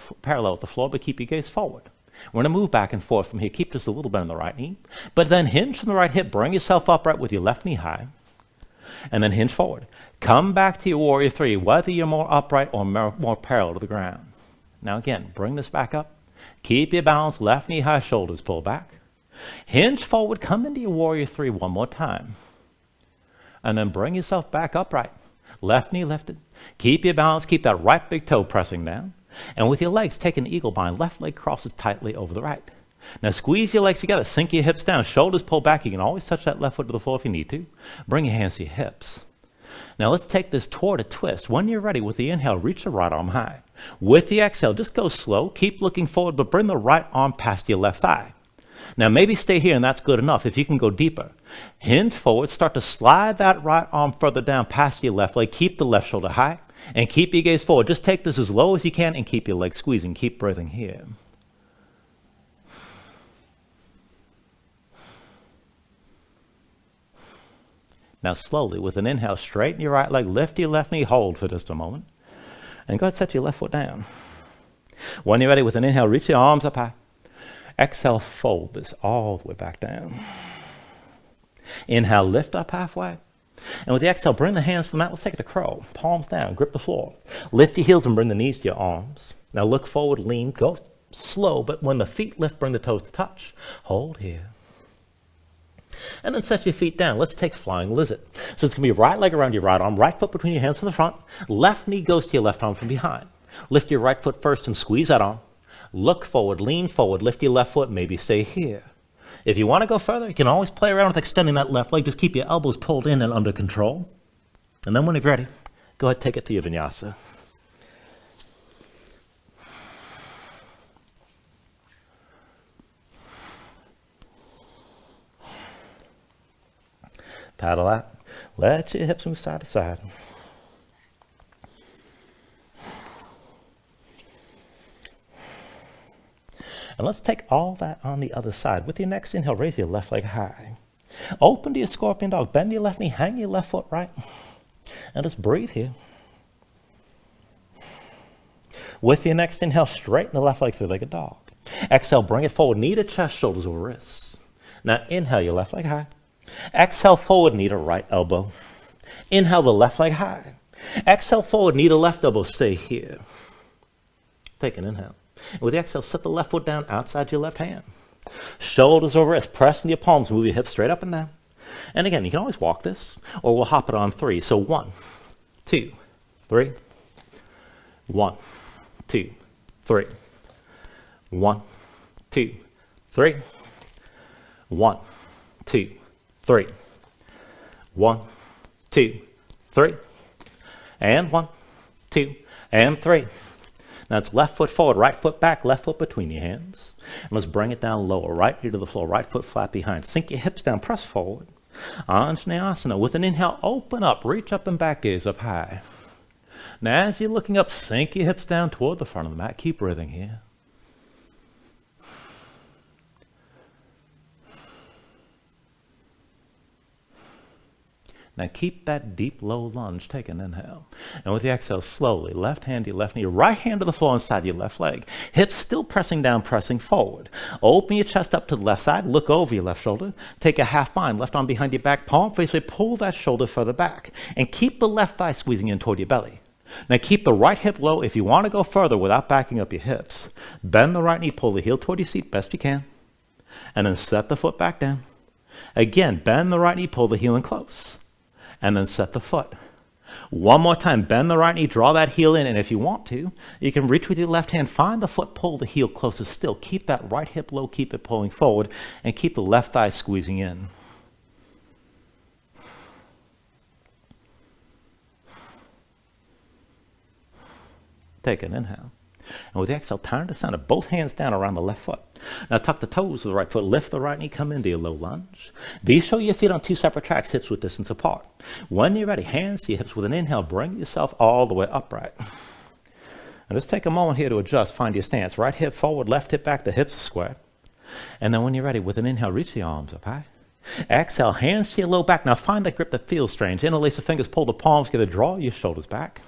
with the floor, but keep your gaze forward. We're going to move back and forth from here. Keep just a little bit on the right knee. But then hinge from the right hip. Bring yourself upright with your left knee high. And then hinge forward. Come back to your warrior three, whether you're more upright or more parallel to the ground. Now again, bring this back up. Keep your balance. Left knee high, shoulders pull back. Hinge forward. Come into your warrior three one more time. And then bring yourself back upright. Left knee lifted. Keep your balance. Keep that right big toe pressing down. And with your legs, take an eagle bind. Left leg crosses tightly over the right. Now squeeze your legs together. Sink your hips down. Shoulders pull back. You can always touch that left foot to the floor if you need to. Bring your hands to your hips. Now let's take this toward a twist. When you're ready, with the inhale, reach the right arm high. With the exhale, just go slow. Keep looking forward, but bring the right arm past your left thigh. Now maybe stay here and that's good enough. If you can go deeper, hinge forward, start to slide that right arm further down past your left leg. Keep the left shoulder high and keep your gaze forward. Just take this as low as you can and keep your legs squeezing. Keep breathing here. Now slowly, with an inhale, straighten your right leg, lift your left knee, hold for just a moment. And go ahead and set your left foot down. When you're ready, with an inhale, reach your arms up high. Exhale, fold this all the way back down. Inhale, lift up halfway. And with the exhale, bring the hands to the mat. Let's take it to crow. Palms down, grip the floor. Lift your heels and bring the knees to your arms. Now look forward, lean, go slow, but when the feet lift, bring the toes to touch. Hold here. And then set your feet down. Let's take flying lizard. So it's going to be right leg around your right arm, right foot between your hands from the front. Left knee goes to your left arm from behind. Lift your right foot first and squeeze that arm. Look forward, lean forward, lift your left foot, maybe stay here. If you want to go further, you can always play around with extending that left leg. Just keep your elbows pulled in and under control. And then when you're ready, go ahead and take it to your vinyasa. Paddle out. Let your hips move side to side. And let's take all that on the other side. With your next inhale, raise your left leg high. Open to your scorpion dog. Bend your left knee, hang your left foot right. And just breathe here. With your next inhale, straighten the left leg, three-legged dog. Exhale, bring it forward, knee to chest, shoulders over wrists. Now inhale your left leg high. Exhale forward, knee to right elbow. Inhale the left leg high. Exhale forward, knee to left elbow, stay here. Take an inhale. And with the exhale, set the left foot down outside your left hand. Shoulders over wrists, press in your palms, move your hips straight up and down. And again, you can always walk this, or we'll hop it on 3. So 1, 2, 3. 1, 2, 3. 1, 2, 3. 1, 2, 3. 1, 2, 3. And 1, 2, and 3. Now it's left foot forward, right foot back, left foot between your hands. And let's bring it down lower, right knee to the floor, right foot flat behind. Sink your hips down, press forward. Anjaneyasana. With an inhale, open up, reach up and back, gaze up high. Now as you're looking up, sink your hips down toward the front of the mat. Keep breathing here. Now keep that deep low lunge. Take an inhale. And with the exhale, slowly, left hand to your left knee, right hand to the floor inside your left leg. Hips still pressing down, pressing forward. Open your chest up to the left side. Look over your left shoulder. Take a half bind. Left arm behind your back, palm face away. Pull that shoulder further back. And keep the left thigh squeezing in toward your belly. Now keep the right hip low if you want to go further without backing up your hips. Bend the right knee, pull the heel toward your seat best you can. And then set the foot back down. Again, bend the right knee, pull the heel in close. And then set the foot. One more time, bend the right knee, draw that heel in, and if you want to, you can reach with your left hand, find the foot, pull the heel closer still. Keep that right hip low, keep it pulling forward, and keep the left thigh squeezing in. Take an inhale. And with the exhale, turn to center, both hands down around the left foot. Now tuck the toes of the right foot, lift the right knee, come into your low lunge. Be sure your feet on 2 separate tracks, hips width distance apart. When you're ready, hands to your hips with an inhale, bring yourself all the way upright. And just take a moment here to adjust, find your stance. Right hip forward, left hip back, the hips are squared. And then when you're ready, with an inhale, reach the arms up high. Exhale, hands to your low back. Now find that grip that feels strange. Interlace the fingers, pull the palms together, draw your shoulders back.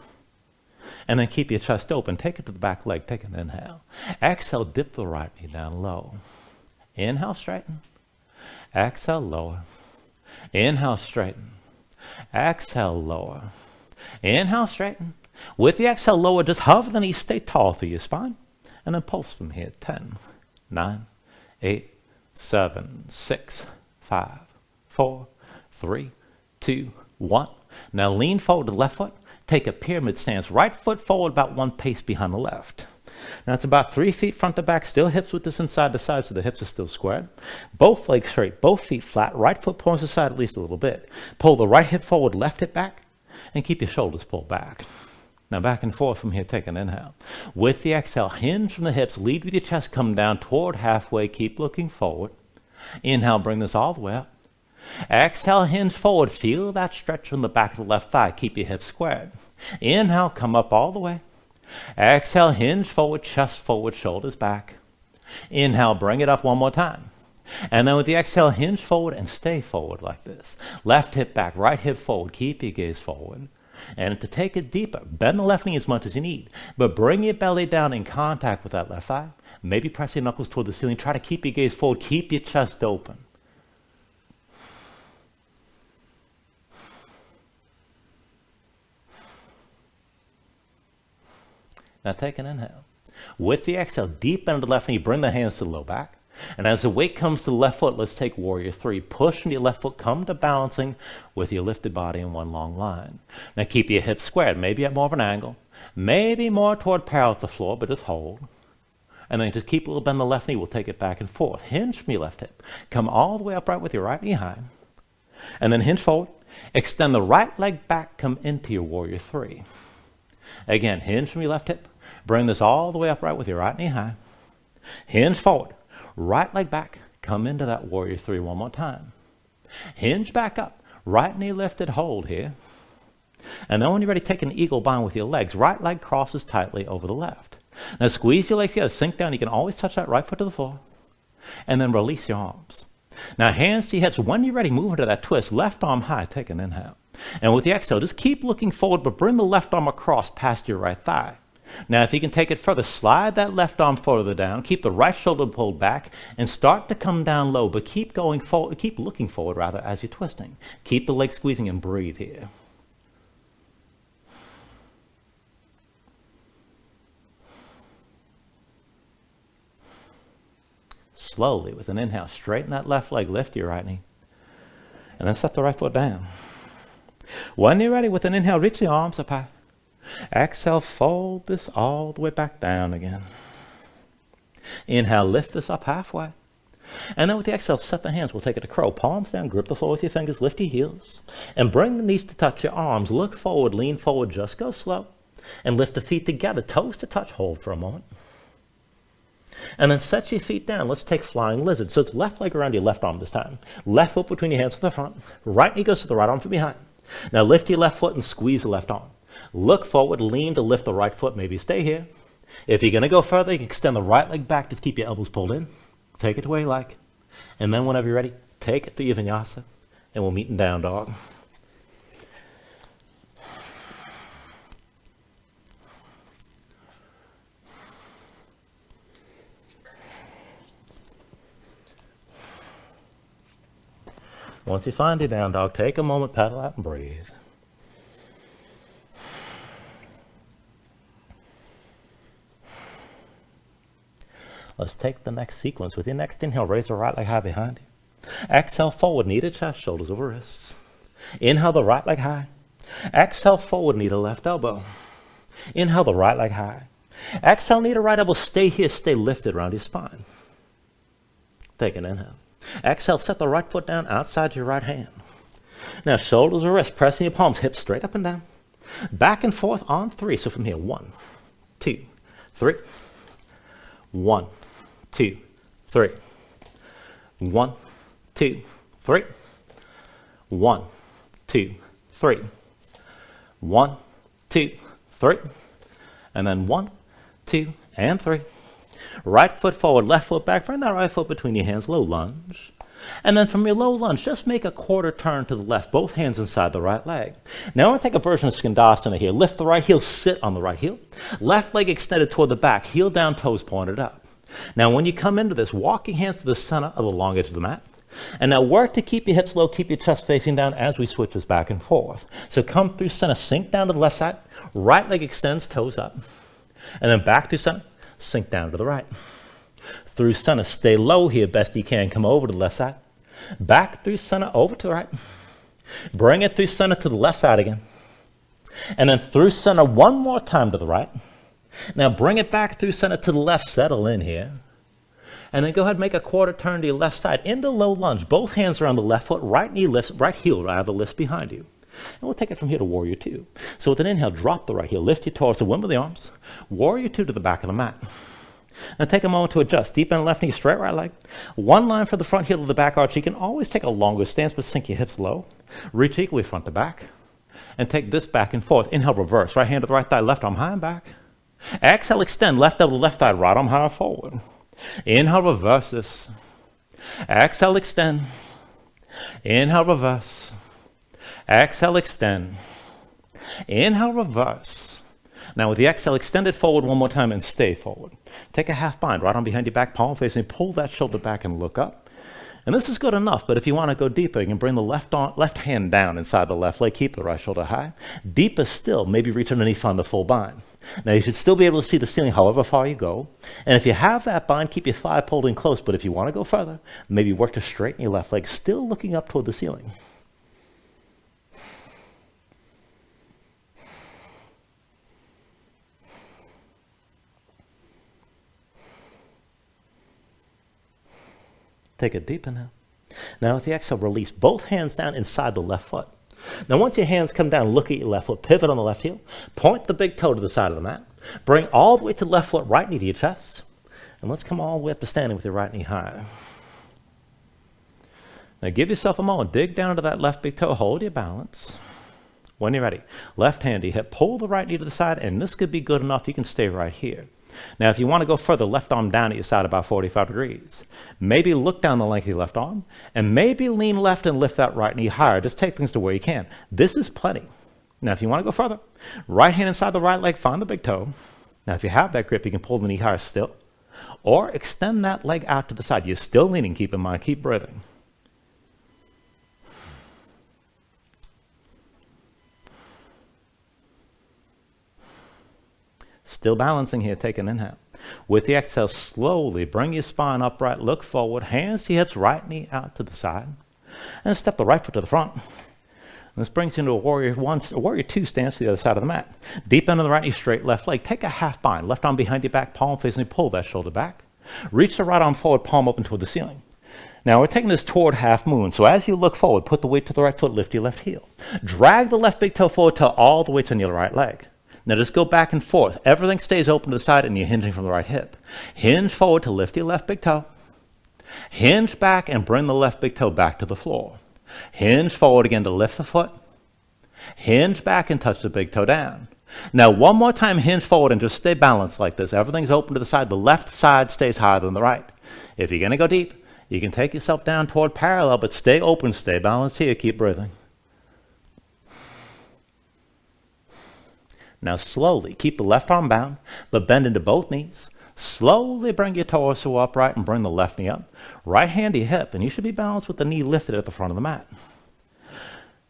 And then keep your chest open. Take it to the back leg. Take an inhale. Exhale, dip the right knee down low. Inhale, straighten. Exhale, lower. Inhale, straighten. Exhale, lower. Inhale, straighten. With the exhale, lower, just hover the knees, stay tall through your spine. And then pulse from here. 10, 9, 8, 7, 6, 5, 4, 3, 2, 1. Now lean forward to the left foot. Take a pyramid stance. Right foot forward about 1 pace behind the left. Now it's about 3 feet front to back. Still hips width distance side to side, so the hips are still squared. Both legs straight, both feet flat. Right foot points to the side at least a little bit. Pull the right hip forward, left hip back, and keep your shoulders pulled back. Now back and forth from here, take an inhale. With the exhale, hinge from the hips, lead with your chest, come down toward halfway, keep looking forward. Inhale, bring this all the way up. Exhale, hinge forward, feel that stretch from the back of the left thigh, keep your hips squared. Inhale, come up all the way. Exhale, hinge forward, chest forward, shoulders back. Inhale, bring it up one more time. And then with the exhale, hinge forward and stay forward like this. Left hip back, right hip forward, keep your gaze forward. And to take it deeper, bend the left knee as much as you need, but bring your belly down in contact with that left thigh. Maybe press your knuckles toward the ceiling. Try to keep your gaze forward. Keep your chest open. Now take an inhale. With the exhale, deep bend of the left knee, bring the hands to the low back. And as the weight comes to the left foot, let's take warrior 3. Push into your left foot, come to balancing with your lifted body in one long line. Now keep your hips squared, maybe at more of an angle, maybe more toward parallel with the floor, but just hold. And then just keep a little bend the left knee, we'll take it back and forth. Hinge from your left hip. Come all the way upright with your right knee high. And then hinge forward. Extend the right leg back, come into your warrior 3. Again, hinge from your left hip. Bring this all the way upright with your right knee high. Hinge forward. Right leg back. Come into that warrior 3 one more time. Hinge back up. Right knee lifted. Hold here. And then when you're ready, take an eagle bind with your legs. Right leg crosses tightly over the left. Now squeeze your legs together. Sink down. You can always touch that right foot to the floor. And then release your arms. Now hands to your hips. When you're ready, move into that twist. Left arm high. Take an inhale. And with the exhale, just keep looking forward, but bring the left arm across past your right thigh. Now, if you can take it further, slide that left arm further down, keep the right shoulder pulled back, and start to come down low, but keep going forward, keep looking forward rather as you're twisting. Keep the legs squeezing and breathe here. Slowly, with an inhale, straighten that left leg, lift your right knee, and then set the right foot down. When you're ready, with an inhale, reach the arms up high. Exhale, fold this all the way back down again. Inhale, lift this up halfway. And then with the exhale, set the hands. We'll take it to crow. Palms down, grip the floor with your fingers, lift your heels. And bring the knees to touch your arms. Look forward, lean forward, just go slow. And lift the feet together, toes to touch, hold for a moment. And then set your feet down. Let's take flying lizard. So it's left leg around your left arm this time. Left foot between your hands to the front. Right knee goes to the right arm from behind. Now lift your left foot and squeeze the left arm. Look forward, lean to lift the right foot, maybe stay here. If you're going to go further, you can extend the right leg back, just keep your elbows pulled in. Take it to where you like. And then whenever you're ready, take it through your vinyasa, and we'll meet in down dog. Once you find your down dog, take a moment, paddle out and breathe. Let's take the next sequence. With your next inhale, raise the right leg high behind you. Exhale, forward, knee to chest, shoulders over wrists. Inhale, the right leg high. Exhale, forward, knee to left elbow. Inhale, the right leg high. Exhale, knee to right elbow. Stay here, stay lifted around your spine. Take an inhale. Exhale, set the right foot down outside your right hand. Now, shoulders over wrists, pressing your palms, hips straight up and down. Back and forth on 3. So from here, 1, 2, 3. 1, 2, 3. 1, 2, 3. 1, 2, 3. 1, 2, 3. And then 1, 2, and 3. Right foot forward, left foot back. Bring that right foot between your hands, low lunge. And then from your low lunge, just make a quarter turn to the left, both hands inside the right leg. Now I'm going to take a version of Skandasana here. Lift the right heel, sit on the right heel. Left leg extended toward the back, heel down, toes pointed up. Now when you come into this, walk your hands to the center of the long edge of the mat. And now work to keep your hips low, keep your chest facing down as we switch this back and forth. So come through center, sink down to the left side. Right leg extends, toes up. And then back through center, sink down to the right. Through center, stay low here best you can. Come over to the left side. Back through center, over to the right. Bring it through center to the left side again. And then through center one more time to the right. Now bring it back through center to the left, settle in here. And then go ahead and make a quarter turn to your left side into low lunge. Both hands are on the left foot, right knee lifts, right heel rather lifts behind you. And we'll take it from here to Warrior Two. So with an inhale, drop the right heel, lift your torso, wimble the arms. Warrior Two to the back of the mat. Now take a moment to adjust. Deep bend left knee, straight right leg. One line from the front heel to the back arch. You can always take a longer stance, but sink your hips low. Reach equally front to back. And take this back and forth. Inhale, reverse. Right hand to the right thigh, left arm high and back. Exhale, extend. Left elbow to left thigh, right arm high and forward. Inhale, reverse this. Exhale, extend. Inhale, reverse. Exhale, extend. Inhale, reverse. Now with the exhale, extend it forward one more time and stay forward. Take a half bind, right arm behind your back, palm facing, pull that shoulder back and look up. And this is good enough, but if you want to go deeper, you can bring the left hand down inside the left leg, keep the right shoulder high. Deeper still, maybe reach underneath on the full bind. Now you should still be able to see the ceiling however far you go. And if you have that bind, keep your thigh pulled in close, but if you want to go further, maybe work to straighten your left leg, still looking up toward the ceiling. Take a deep inhale. Now with the exhale, release both hands down inside the left foot. Now once your hands come down, look at your left foot, pivot on the left heel, point the big toe to the side of the mat, bring all the way to the left foot, right knee to your chest, and let's come all the way up to standing with your right knee high. Now give yourself a moment, dig down to that left big toe, hold your balance. When you're ready, left hand to your hip, pull the right knee to the side, and this could be good enough, you can stay right here. Now, if you want to go further, left arm down at your side about 45 degrees. Maybe look down the length of your left arm, and maybe lean left and lift that right knee higher. Just take things to where you can. This is plenty. Now, if you want to go further, right hand inside the right leg, find the big toe. Now, if you have that grip, you can pull the knee higher still, or extend that leg out to the side. You're still leaning, keep in mind, keep breathing. Still balancing here, take an inhale. With the exhale, slowly bring your spine upright, look forward, hands to your hips, right knee out to the side. And step the right foot to the front. This brings you into a warrior two stance to the other side of the mat. Deep end of the right knee, straight left leg. Take a half bind, left arm behind your back, palm facing, pull that shoulder back. Reach the right arm forward, palm open toward the ceiling. Now we're taking this toward half moon, so as you look forward, put the weight to the right foot, lift your left heel. Drag the left big toe forward till all the weight's on your right leg. Now just go back and forth. Everything stays open to the side and you're hinging from the right hip. Hinge forward to lift your left big toe. Hinge back and bring the left big toe back to the floor. Hinge forward again to lift the foot. Hinge back and touch the big toe down. Now one more time, hinge forward and just stay balanced like this. Everything's open to the side. The left side stays higher than the right. If you're going to go deep, you can take yourself down toward parallel, but stay open, stay balanced here. Keep breathing. Now slowly, keep the left arm bound, but bend into both knees. Slowly bring your torso upright and bring the left knee up. Right hand to your hip, and you should be balanced with the knee lifted at the front of the mat.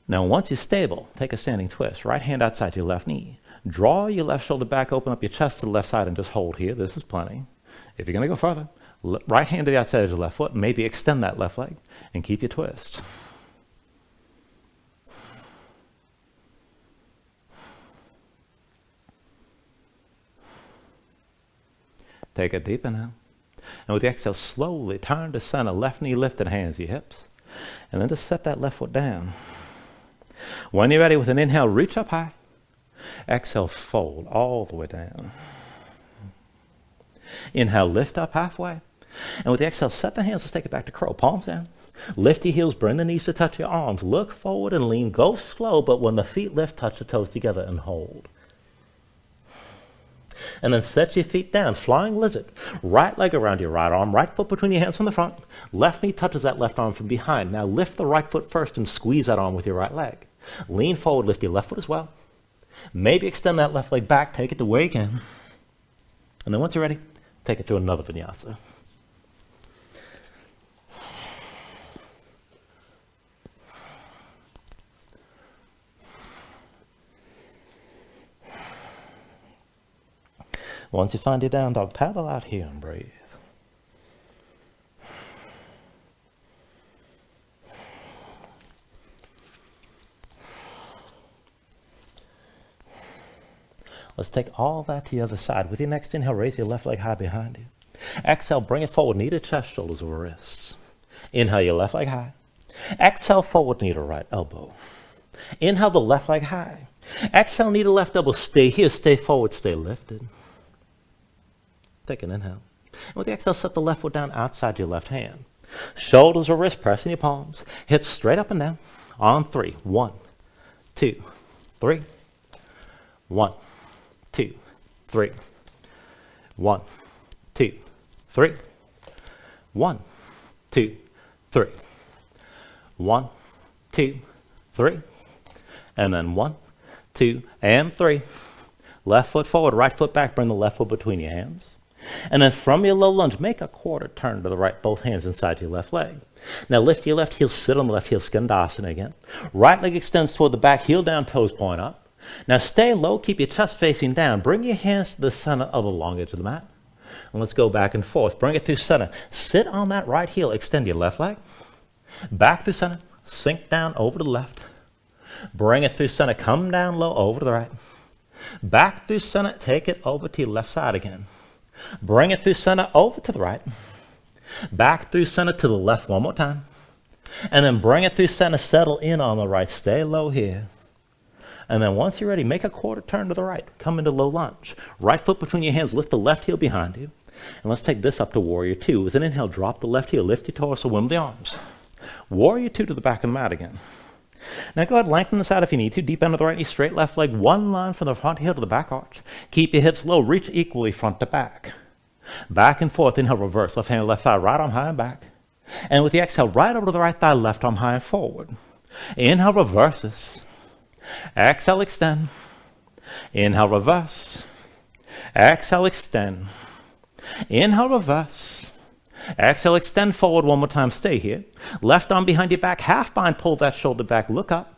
Now once you're stable, take a standing twist. Right hand outside your left knee. Draw your left shoulder back, open up your chest to the left side, and just hold here. This is plenty. If you're going to go further, right hand to the outside of your left foot, maybe extend that left leg, and keep your twist. Take a deep inhale. And with the exhale, slowly turn to center, left knee lifted, hands to your hips. And then just set that left foot down. When you're ready, with an inhale, reach up high. Exhale, fold all the way down. Inhale, lift up halfway. And with the exhale, set the hands, let's take it back to crow. Palms down. Lift your heels, bring the knees to touch your arms. Look forward and lean. Go slow, but when the feet lift, touch the toes together and hold. And then set your feet down, flying lizard. Right leg around your right arm, right foot between your hands from the front. Left knee touches that left arm from behind. Now lift the right foot first and squeeze that arm with your right leg. Lean forward, lift your left foot as well. Maybe extend that left leg back, take it to where you can. And then once you're ready, take it to another vinyasa. Once you find your down dog, paddle out here and breathe. Let's take all that to the other side. With your next inhale, raise your left leg high behind you. Exhale, bring it forward, knee to chest, shoulders over wrists. Inhale your left leg high. Exhale, forward knee to right elbow. Inhale the left leg high. Exhale, knee to left elbow. Stay here, stay forward, stay lifted. Take an inhale. And with the exhale, set the left foot down outside your left hand. Shoulders or wrists, pressing your palms. Hips straight up and down. On 3. 1, 2, 3. 1, 2, 3. 1, 2, 3. 1, 2, 3. 1, 2, 3. And then 1, 2, and 3. Left foot forward, right foot back. Bring the left foot between your hands. And then from your low lunge, make a quarter turn to the right, both hands inside your left leg. Now lift your left heel, sit on the left heel, Skandasana again. Right leg extends toward the back, heel down, toes point up. Now stay low, keep your chest facing down. Bring your hands to the center of the long edge of the mat. And let's go back and forth. Bring it through center. Sit on that right heel, extend your left leg. Back through center, sink down over to the left. Bring it through center, come down low over to the right. Back through center, take it over to your left side again. Bring it through center over to the right. Back through center to the left one more time. And then bring it through center, settle in on the right, stay low here. And then once you're ready, make a quarter turn to the right. Come into low lunge. Right foot between your hands, lift the left heel behind you. And let's take this up to Warrior 2. With an inhale, drop the left heel, lift your torso, wimble the arms. Warrior 2 to the back of the mat again. Now go ahead, lengthen this out if you need to. Deep end of the right knee, straight left leg, one line from the front heel to the back arch. Keep your hips low, reach equally front to back. Back and forth, inhale, reverse. Left hand, left thigh, right arm high and back. And with the exhale, right over to the right thigh, left arm high and forward. Inhale, reverses. Exhale, extend. Inhale, reverse. Exhale, extend. Inhale, reverse. Exhale, extend forward one more time, stay here. Left arm behind your back, half bind, pull that shoulder back, look up.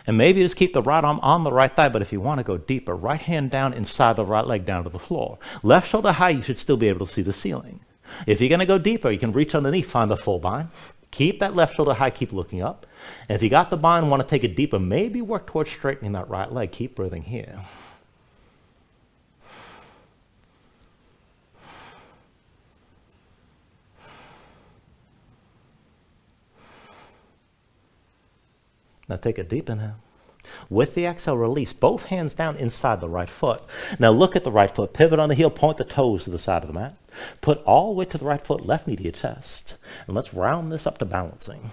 And maybe just keep the right arm on the right thigh, but if you want to go deeper, right hand down inside the right leg down to the floor. Left shoulder high, you should still be able to see the ceiling. If you're going to go deeper, you can reach underneath, find the full bind. Keep that left shoulder high, keep looking up. And if you got the bind, want to take it deeper, maybe work towards straightening that right leg. Keep breathing here. Now take a deep inhale. With the exhale, release both hands down inside the right foot. Now look at the right foot. Pivot on the heel, point the toes to the side of the mat. Put all the way to the right foot, left knee to your chest. And let's round this up to balancing.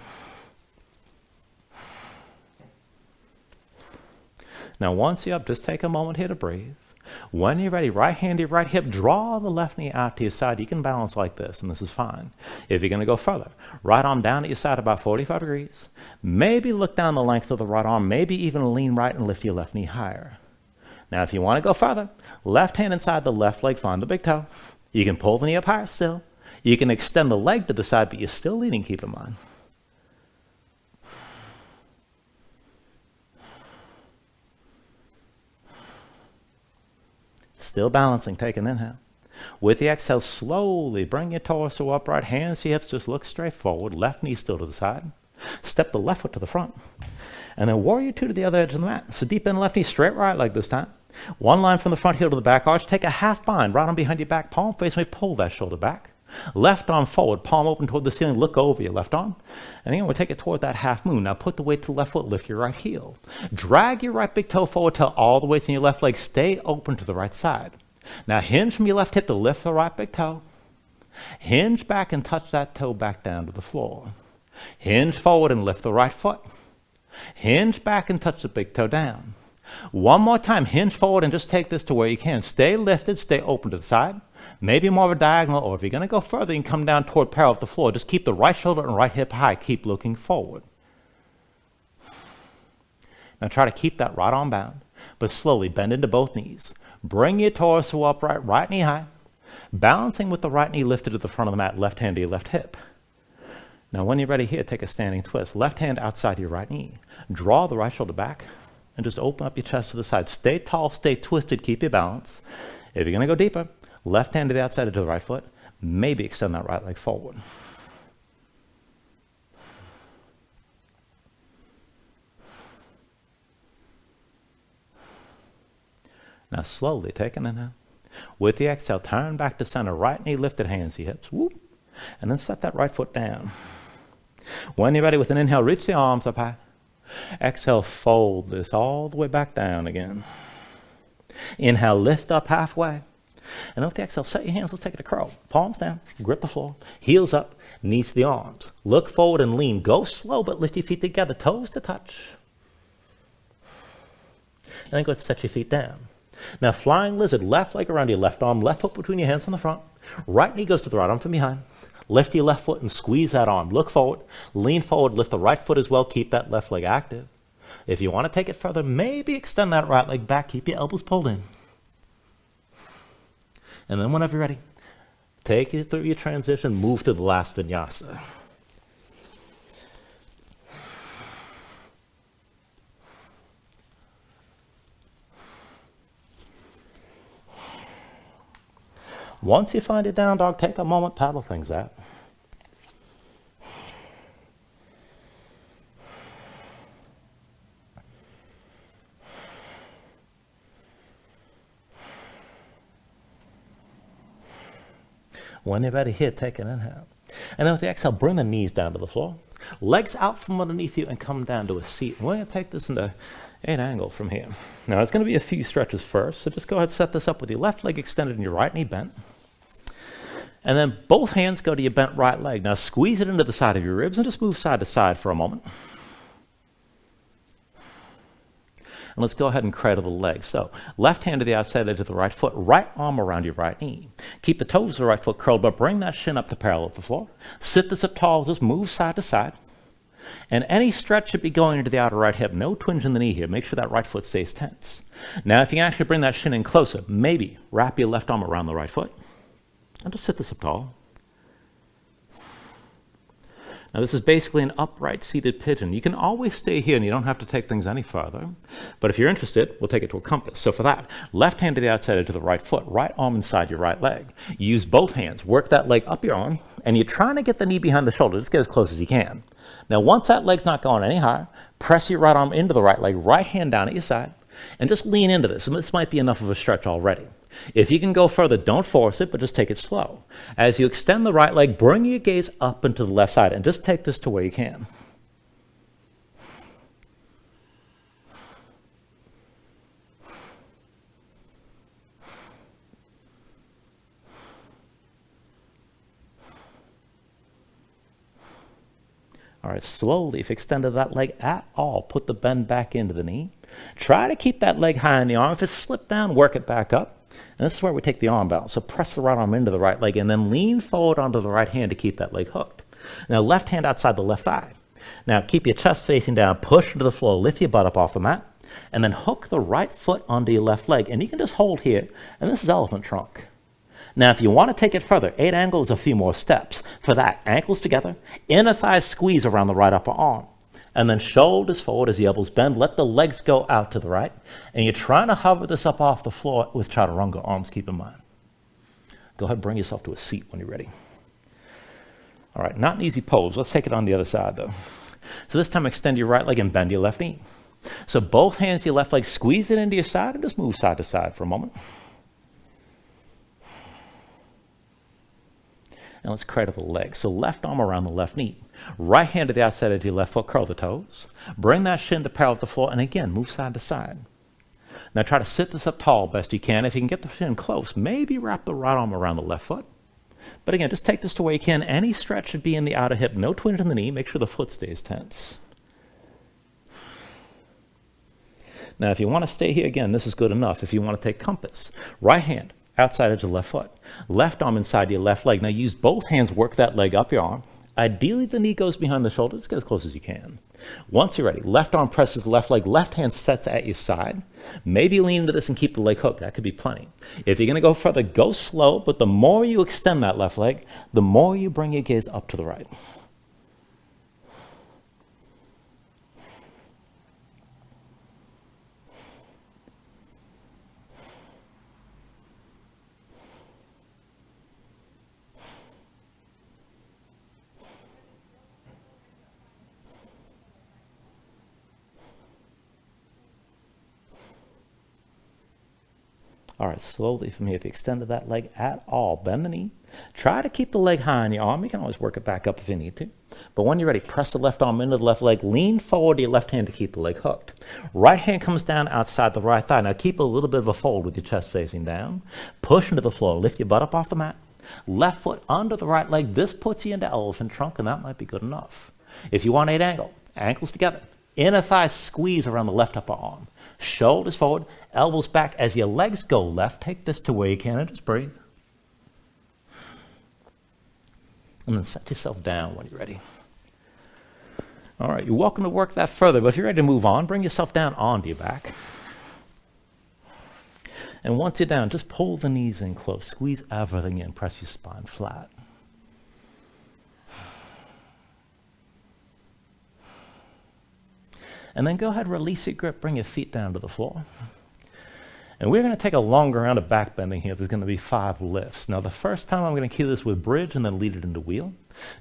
Now once you're up, just take a moment here to breathe. When you're ready, right hand to your right hip, draw the left knee out to your side. You can balance like this, and this is fine. If you're going to go further, right arm down at your side about 45 degrees. Maybe look down the length of the right arm, maybe even lean right and lift your left knee higher. Now if you want to go further, left hand inside the left leg, find the big toe. You can pull the knee up higher still. You can extend the leg to the side, but you're still leaning, keep in mind. Still balancing, take an inhale. With the exhale, slowly bring your torso upright, hands to your hips, just look straight forward, left knee still to the side. Step the left foot to the front. And then Warrior 2 to the other edge of the mat. So deep in left knee, straight right leg this time. One line from the front heel to the back arch. Take a half bind, right arm behind your back, palm face away, pull that shoulder back. Left arm forward, palm open toward the ceiling, look over your left arm. And again, we'll take it toward that half moon. Now put the weight to the left foot, lift your right heel. Drag your right big toe forward till all the weight's in your left leg. Stay open to the right side. Now hinge from your left hip to lift the right big toe. Hinge back and touch that toe back down to the floor. Hinge forward and lift the right foot. Hinge back and touch the big toe down. One more time, hinge forward and just take this to where you can. Stay lifted, stay open to the side. Maybe more of a diagonal, or if you're going to go further, you can come down toward parallel with the floor. Just keep the right shoulder and right hip high. Keep looking forward. Now try to keep that right arm bound, but slowly bend into both knees. Bring your torso upright, right knee high. Balancing with the right knee lifted to the front of the mat, left hand to your left hip. Now when you're ready here, take a standing twist. Left hand outside your right knee. Draw the right shoulder back and just open up your chest to the side. Stay tall, stay twisted, keep your balance. If you're going to go deeper, left hand to the outside of the right foot. Maybe extend that right leg forward. Now slowly take an inhale. With the exhale, turn back to center. Right knee lifted, hands to hips. Whoop. And then set that right foot down. When you're ready with an inhale, reach the arms up high. Exhale, fold this all the way back down again. Inhale, lift up halfway. And with the exhale, set your hands. Let's take it to curl. Palms down, grip the floor, heels up, knees to the arms. Look forward and lean. Go slow, but lift your feet together, toes to touch. And then go ahead and set your feet down. Now, flying lizard, left leg around your left arm, left foot between your hands on the front. Right knee goes to the right arm from behind. Lift your left foot and squeeze that arm. Look forward, lean forward, lift the right foot as well. Keep that left leg active. If you want to take it further, maybe extend that right leg back. Keep your elbows pulled in. And then whenever you're ready, take it through your transition, move to the last vinyasa. Once you find it down dog, take a moment, paddle things out. When you're ready here, take an inhale. And then with the exhale, bring the knees down to the floor. Legs out from underneath you and come down to a seat. We're going to take this into an angle from here. Now, there's going to be a few stretches first, so just go ahead and set this up with your left leg extended and your right knee bent. And then both hands go to your bent right leg. Now squeeze it into the side of your ribs and just move side to side for a moment. And let's go ahead and cradle the legs. So left hand to the outside edge of the right foot, right arm around your right knee. Keep the toes of the right foot curled, but bring that shin up to parallel with the floor. Sit this up tall, just move side to side. And any stretch should be going into the outer right hip. No twinge in the knee here. Make sure that right foot stays tense. Now, if you can actually bring that shin in closer, maybe wrap your left arm around the right foot. And just sit this up tall. Now this is basically an upright seated pigeon. You can always stay here and you don't have to take things any further. But if you're interested, we'll take it to a compass. So for that, left hand to the outside edge of the right foot, right arm inside your right leg. Use both hands, work that leg up your arm, and you're trying to get the knee behind the shoulder. Just get as close as you can. Now once that leg's not going any higher, press your right arm into the right leg, right hand down at your side, and just lean into this. And this might be enough of a stretch already. If you can go further, don't force it, but just take it slow. As you extend the right leg, bring your gaze up into the left side and just take this to where you can. All right, slowly, if you extended that leg at all, put the bend back into the knee. Try to keep that leg high in the arm. If it's slipped down, work it back up. And this is where we take the arm balance. So press the right arm into the right leg and then lean forward onto the right hand to keep that leg hooked. Now left hand outside the left thigh. Now keep your chest facing down, push into the floor, lift your butt up off the mat, and then hook the right foot onto your left leg. And you can just hold here, and this is elephant trunk. Now if you want to take it further, 8 angle is a few more steps. For that, ankles together, inner thigh squeeze around the right upper arm. And then shoulders forward as the elbows bend. Let the legs go out to the right. And you're trying to hover this up off the floor with chaturanga, arms keep in mind. Go ahead and bring yourself to a seat when you're ready. All right, not an easy pose. Let's take it on the other side though. So this time extend your right leg and bend your left knee. So both hands to your left leg, squeeze it into your side and just move side to side for a moment. And let's cradle the legs. So left arm around the left knee. Right hand to the outside edge of your left foot, curl the toes. Bring that shin to parallel with the floor, and again, move side to side. Now try to sit this up tall best you can. If you can get the shin close, maybe wrap the right arm around the left foot. But again, just take this to where you can. Any stretch should be in the outer hip. No twinge in the knee. Make sure the foot stays tense. Now, if you want to stay here again, this is good enough. If you want to take compass, right hand, outside edge of left foot, left arm inside your left leg. Now use both hands, work that leg up your arm. Ideally, the knee goes behind the shoulder. Just get as close as you can. Once you're ready, left arm presses the left leg, left hand sets at your side. Maybe lean into this and keep the leg hooked. That could be plenty. If you're going to go further, go slow, but the more you extend that left leg, the more you bring your gaze up to the right. All right, slowly from here. If you extended that leg at all, bend the knee. Try to keep the leg high on your arm. You can always work it back up if you need to. But when you're ready, press the left arm into the left leg. Lean forward to your left hand to keep the leg hooked. Right hand comes down outside the right thigh. Now keep a little bit of a fold with your chest facing down. Push into the floor. Lift your butt up off the mat. Left foot under the right leg. This puts you into elephant trunk, and that might be good enough. If you want 8 angle, ankles together. Inner thigh squeeze around the left upper arm. Shoulders forward, elbows back. As your legs go left, take this to where you can and just breathe. And then set yourself down when you're ready. All right, you're welcome to work that further, but if you're ready to move on, bring yourself down onto your back. And once you're down, just pull the knees in close. Squeeze everything in. Press your spine flat. And then go ahead, release your grip, bring your feet down to the floor. And we're going to take a longer round of back bending here. There's going to be 5 lifts. Now, the first time I'm going to cue this with bridge and then lead it into wheel.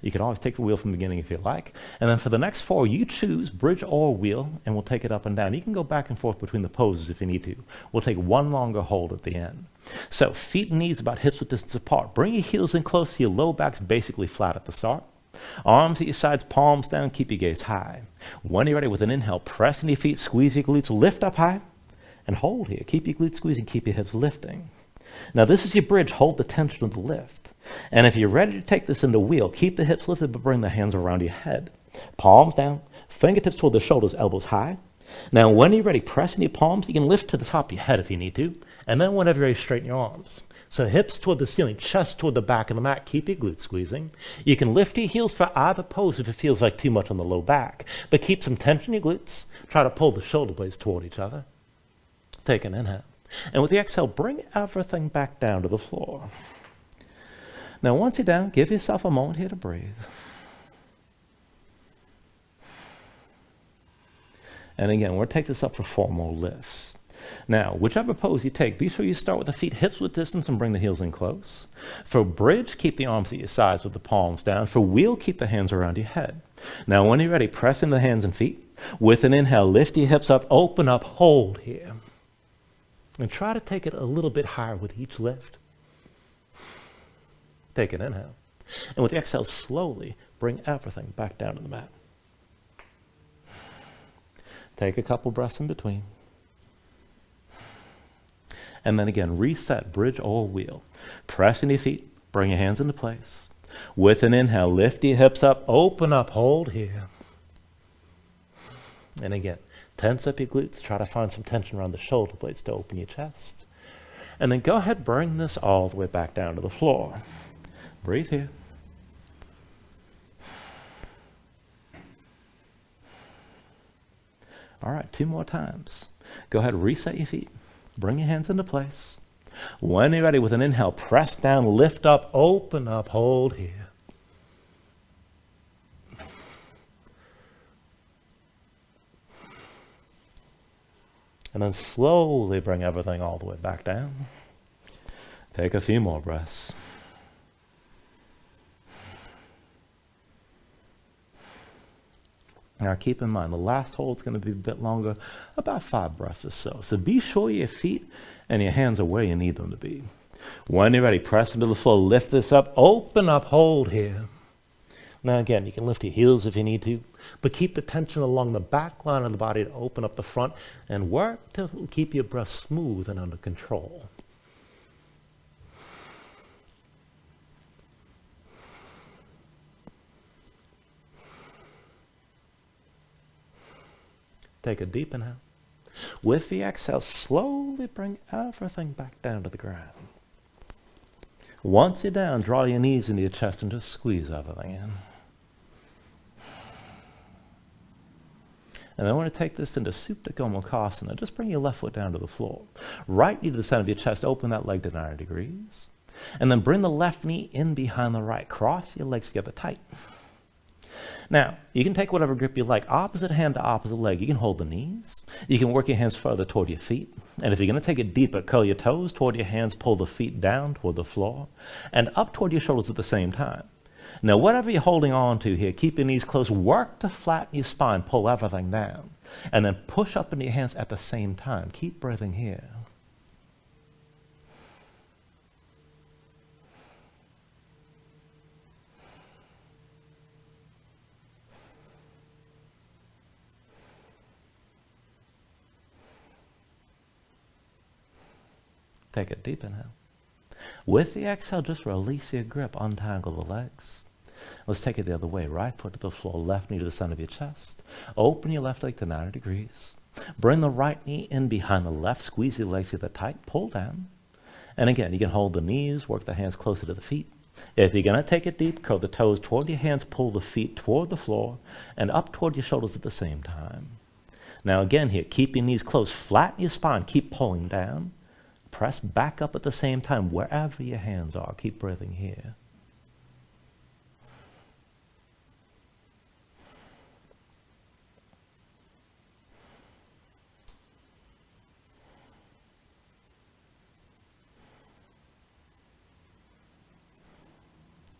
You can always take the wheel from the beginning if you like. And then for the next 4, you choose bridge or wheel, and we'll take it up and down. You can go back and forth between the poses if you need to. We'll take one longer hold at the end. So feet and knees about hips width distance apart. Bring your heels in close so your low back's basically flat at the start. Arms at your sides, palms down, keep your gaze high. When you're ready, with an inhale, press into your feet, squeeze your glutes, lift up high, and hold here. Keep your glutes squeezing, keep your hips lifting. Now this is your bridge. Hold the tension of the lift. And if you're ready to take this into wheel, keep the hips lifted, but bring the hands around your head. Palms down, fingertips toward the shoulders, elbows high. Now when you're ready, press in your palms. You can lift to the top of your head if you need to. And then whenever you're ready, straighten your arms. So hips toward the ceiling, chest toward the back of the mat. Keep your glutes squeezing. You can lift your heels for either pose if it feels like too much on the low back. But keep some tension in your glutes. Try to pull the shoulder blades toward each other. Take an inhale. And with the exhale, bring everything back down to the floor. Now once you're down, give yourself a moment here to breathe. And again, we'll take this up for 4 more lifts. Now, whichever pose you take, be sure you start with the feet hips width distance and bring the heels in close. For bridge, keep the arms at your sides with the palms down. For wheel, keep the hands around your head. Now, when you're ready, press in the hands and feet. With an inhale, lift your hips up, open up, hold here. And try to take it a little bit higher with each lift. Take an inhale. And with the exhale, slowly bring everything back down to the mat. Take a couple breaths in between. And then again, reset, bridge or wheel. Press in your feet, bring your hands into place. With an inhale, lift your hips up, open up, hold here. And again, tense up your glutes, try to find some tension around the shoulder blades to open your chest. And then go ahead, bring this all the way back down to the floor. Breathe here. All right, 2 more times. Go ahead, reset your feet. Bring your hands into place. When you're ready, with an inhale, press down, lift up, open up, hold here. And then slowly bring everything all the way back down. Take a few more breaths. Now keep in mind, the last hold's going to be a bit longer, about 5 breaths or so. So be sure your feet and your hands are where you need them to be. When you're ready, press into the floor, lift this up, open up, hold here. Now again, you can lift your heels if you need to, but keep the tension along the back line of the body to open up the front and work to keep your breath smooth and under control. Take a deep inhale. With the exhale, slowly bring everything back down to the ground. Once you're down, draw your knees into your chest and just squeeze everything in. And then we're going to take this into Supta Gomukhasana. Just bring your left foot down to the floor. Right knee to the center of your chest. Open that leg to 90 degrees. And then bring the left knee in behind the right. Cross your legs together tight. Now, you can take whatever grip you like. Opposite hand to opposite leg. You can hold the knees. You can work your hands further toward your feet. And if you're going to take it deeper, curl your toes toward your hands. Pull the feet down toward the floor. And up toward your shoulders at the same time. Now, whatever you're holding on to here, keep your knees close. Work to flatten your spine. Pull everything down. And then push up into your hands at the same time. Keep breathing here. Take a deep inhale. With the exhale, just release your grip, untangle the legs. Let's take it the other way. Right foot to the floor, left knee to the center of your chest. Open your left leg to 90 degrees. Bring the right knee in behind the left. Squeeze your legs together tight. Pull down. And again, you can hold the knees, work the hands closer to the feet. If you're going to take it deep, curl the toes toward your hands, pull the feet toward the floor, and up toward your shoulders at the same time. Now again here, keep your knees close. Flatten your spine. Keep pulling down. Press back up at the same time, wherever your hands are. Keep breathing here.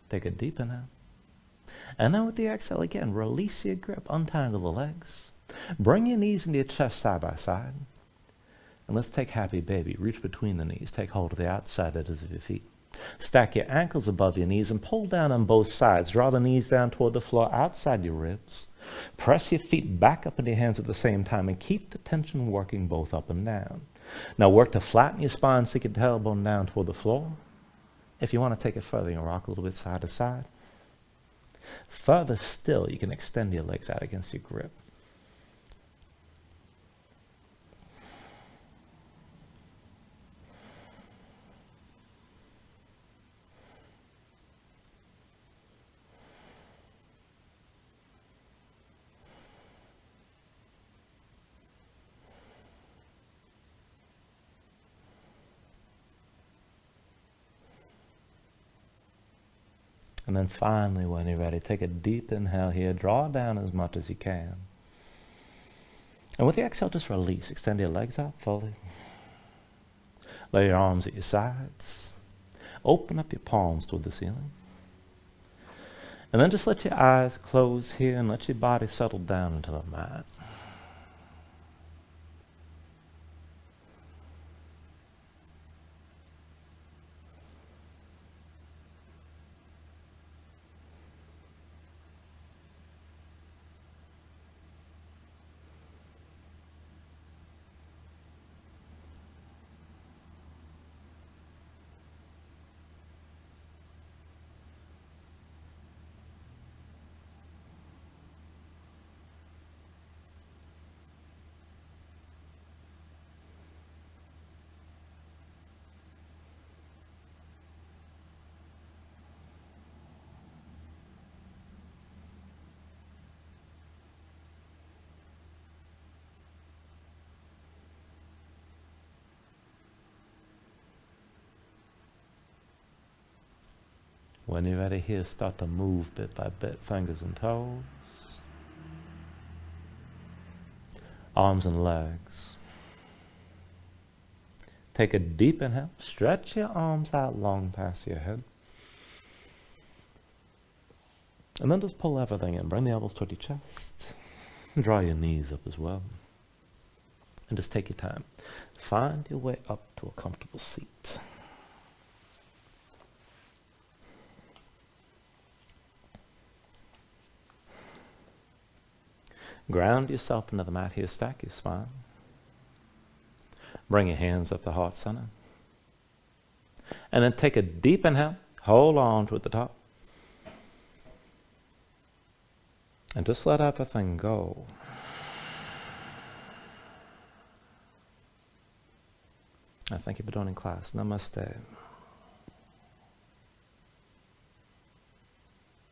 Take a deep inhale. And then with the exhale again, release your grip, untangle the legs. Bring your knees into your chest side by side. And let's take happy baby. Reach between the knees. Take hold of the outside edges of your feet. Stack your ankles above your knees and pull down on both sides. Draw the knees down toward the floor outside your ribs. Press your feet back up into your hands at the same time and keep the tension working both up and down. Now work to flatten your spine, sink your tailbone down toward the floor. If you want to take it further, you can rock a little bit side to side. Further still, you can extend your legs out against your grip. And then finally, when you're ready, take a deep inhale here. Draw down as much as you can. And with the exhale, just release. Extend your legs out fully. Lay your arms at your sides. Open up your palms toward the ceiling. And then just let your eyes close here and let your body settle down into the mat. When you're ready here, start to move bit by bit, fingers and toes, arms and legs. Take a deep inhale, stretch your arms out long past your head. And then just pull everything in. Bring the elbows toward your chest. Draw your knees up as well. And just take your time. Find your way up to a comfortable seat. Ground yourself into the mat here. Stack your spine. Bring your hands up to heart center. And then take a deep inhale. Hold on to at the top. And just let everything go. Thank you for doing in class. Namaste.